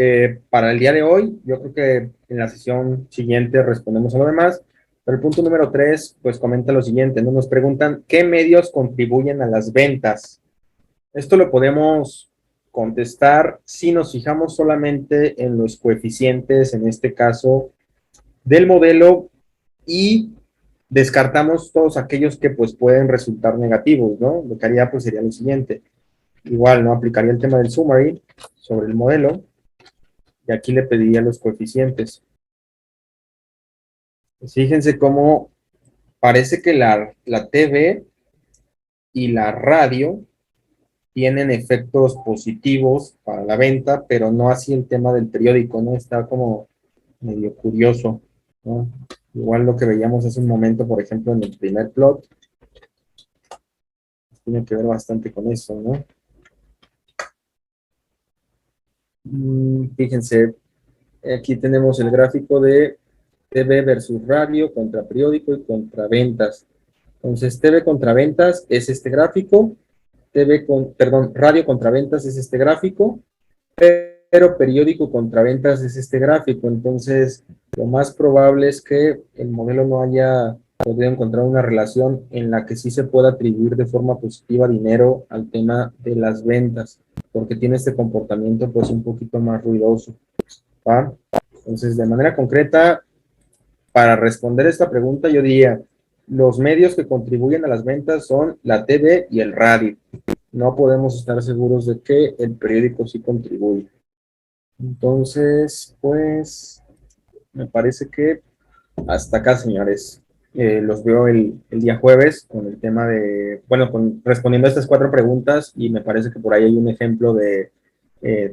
para el día de hoy. Yo creo que en la sesión siguiente respondemos a lo demás. Pero el punto número 3, pues comenta lo siguiente, ¿no? Nos preguntan, ¿qué medios contribuyen a las ventas? Esto lo podemos contestar si nos fijamos solamente en los coeficientes, en este caso, del modelo y descartamos todos aquellos que pues pueden resultar negativos, ¿no? Lo que haría pues sería lo siguiente. Igual, ¿no? Aplicaría el tema del summary sobre el modelo y aquí le pediría los coeficientes. Pues fíjense cómo parece que la TV y la radio tienen efectos positivos para la venta, pero no así el tema del periódico, ¿no? Está como medio curioso, ¿no? Igual lo que veíamos hace un momento, por ejemplo, en el primer plot, tiene que ver bastante con eso, ¿no? Fíjense, aquí tenemos el gráfico de TV versus radio contra periódico y contra ventas. Entonces, TV contra ventas es este gráfico, radio contra ventas es este gráfico, pero periódico contra ventas es este gráfico. Entonces, lo más probable es que el modelo no haya podido encontrar una relación en la que sí se pueda atribuir de forma positiva dinero al tema de las ventas, porque tiene este comportamiento pues un poquito más ruidoso, ¿va? Entonces, de manera concreta, para responder esta pregunta, yo diría, los medios que contribuyen a las ventas son la TV y el radio. No podemos estar seguros de que el periódico sí contribuye. Entonces, pues, me parece que hasta acá, señores. Los veo el día jueves con el tema de, bueno, respondiendo a estas 4 preguntas y me parece que por ahí hay un ejemplo de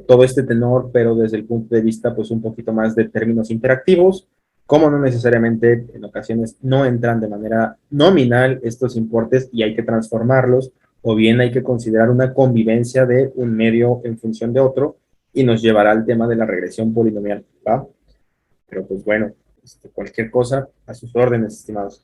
todo este tenor, pero desde el punto de vista, pues, un poquito más de términos interactivos, como no necesariamente en ocasiones no entran de manera nominal estos importes y hay que transformarlos, o bien hay que considerar una convivencia de un medio en función de otro y nos llevará al tema de la regresión polinomial, ¿va? Pero pues bueno, cualquier cosa, a sus órdenes, estimados.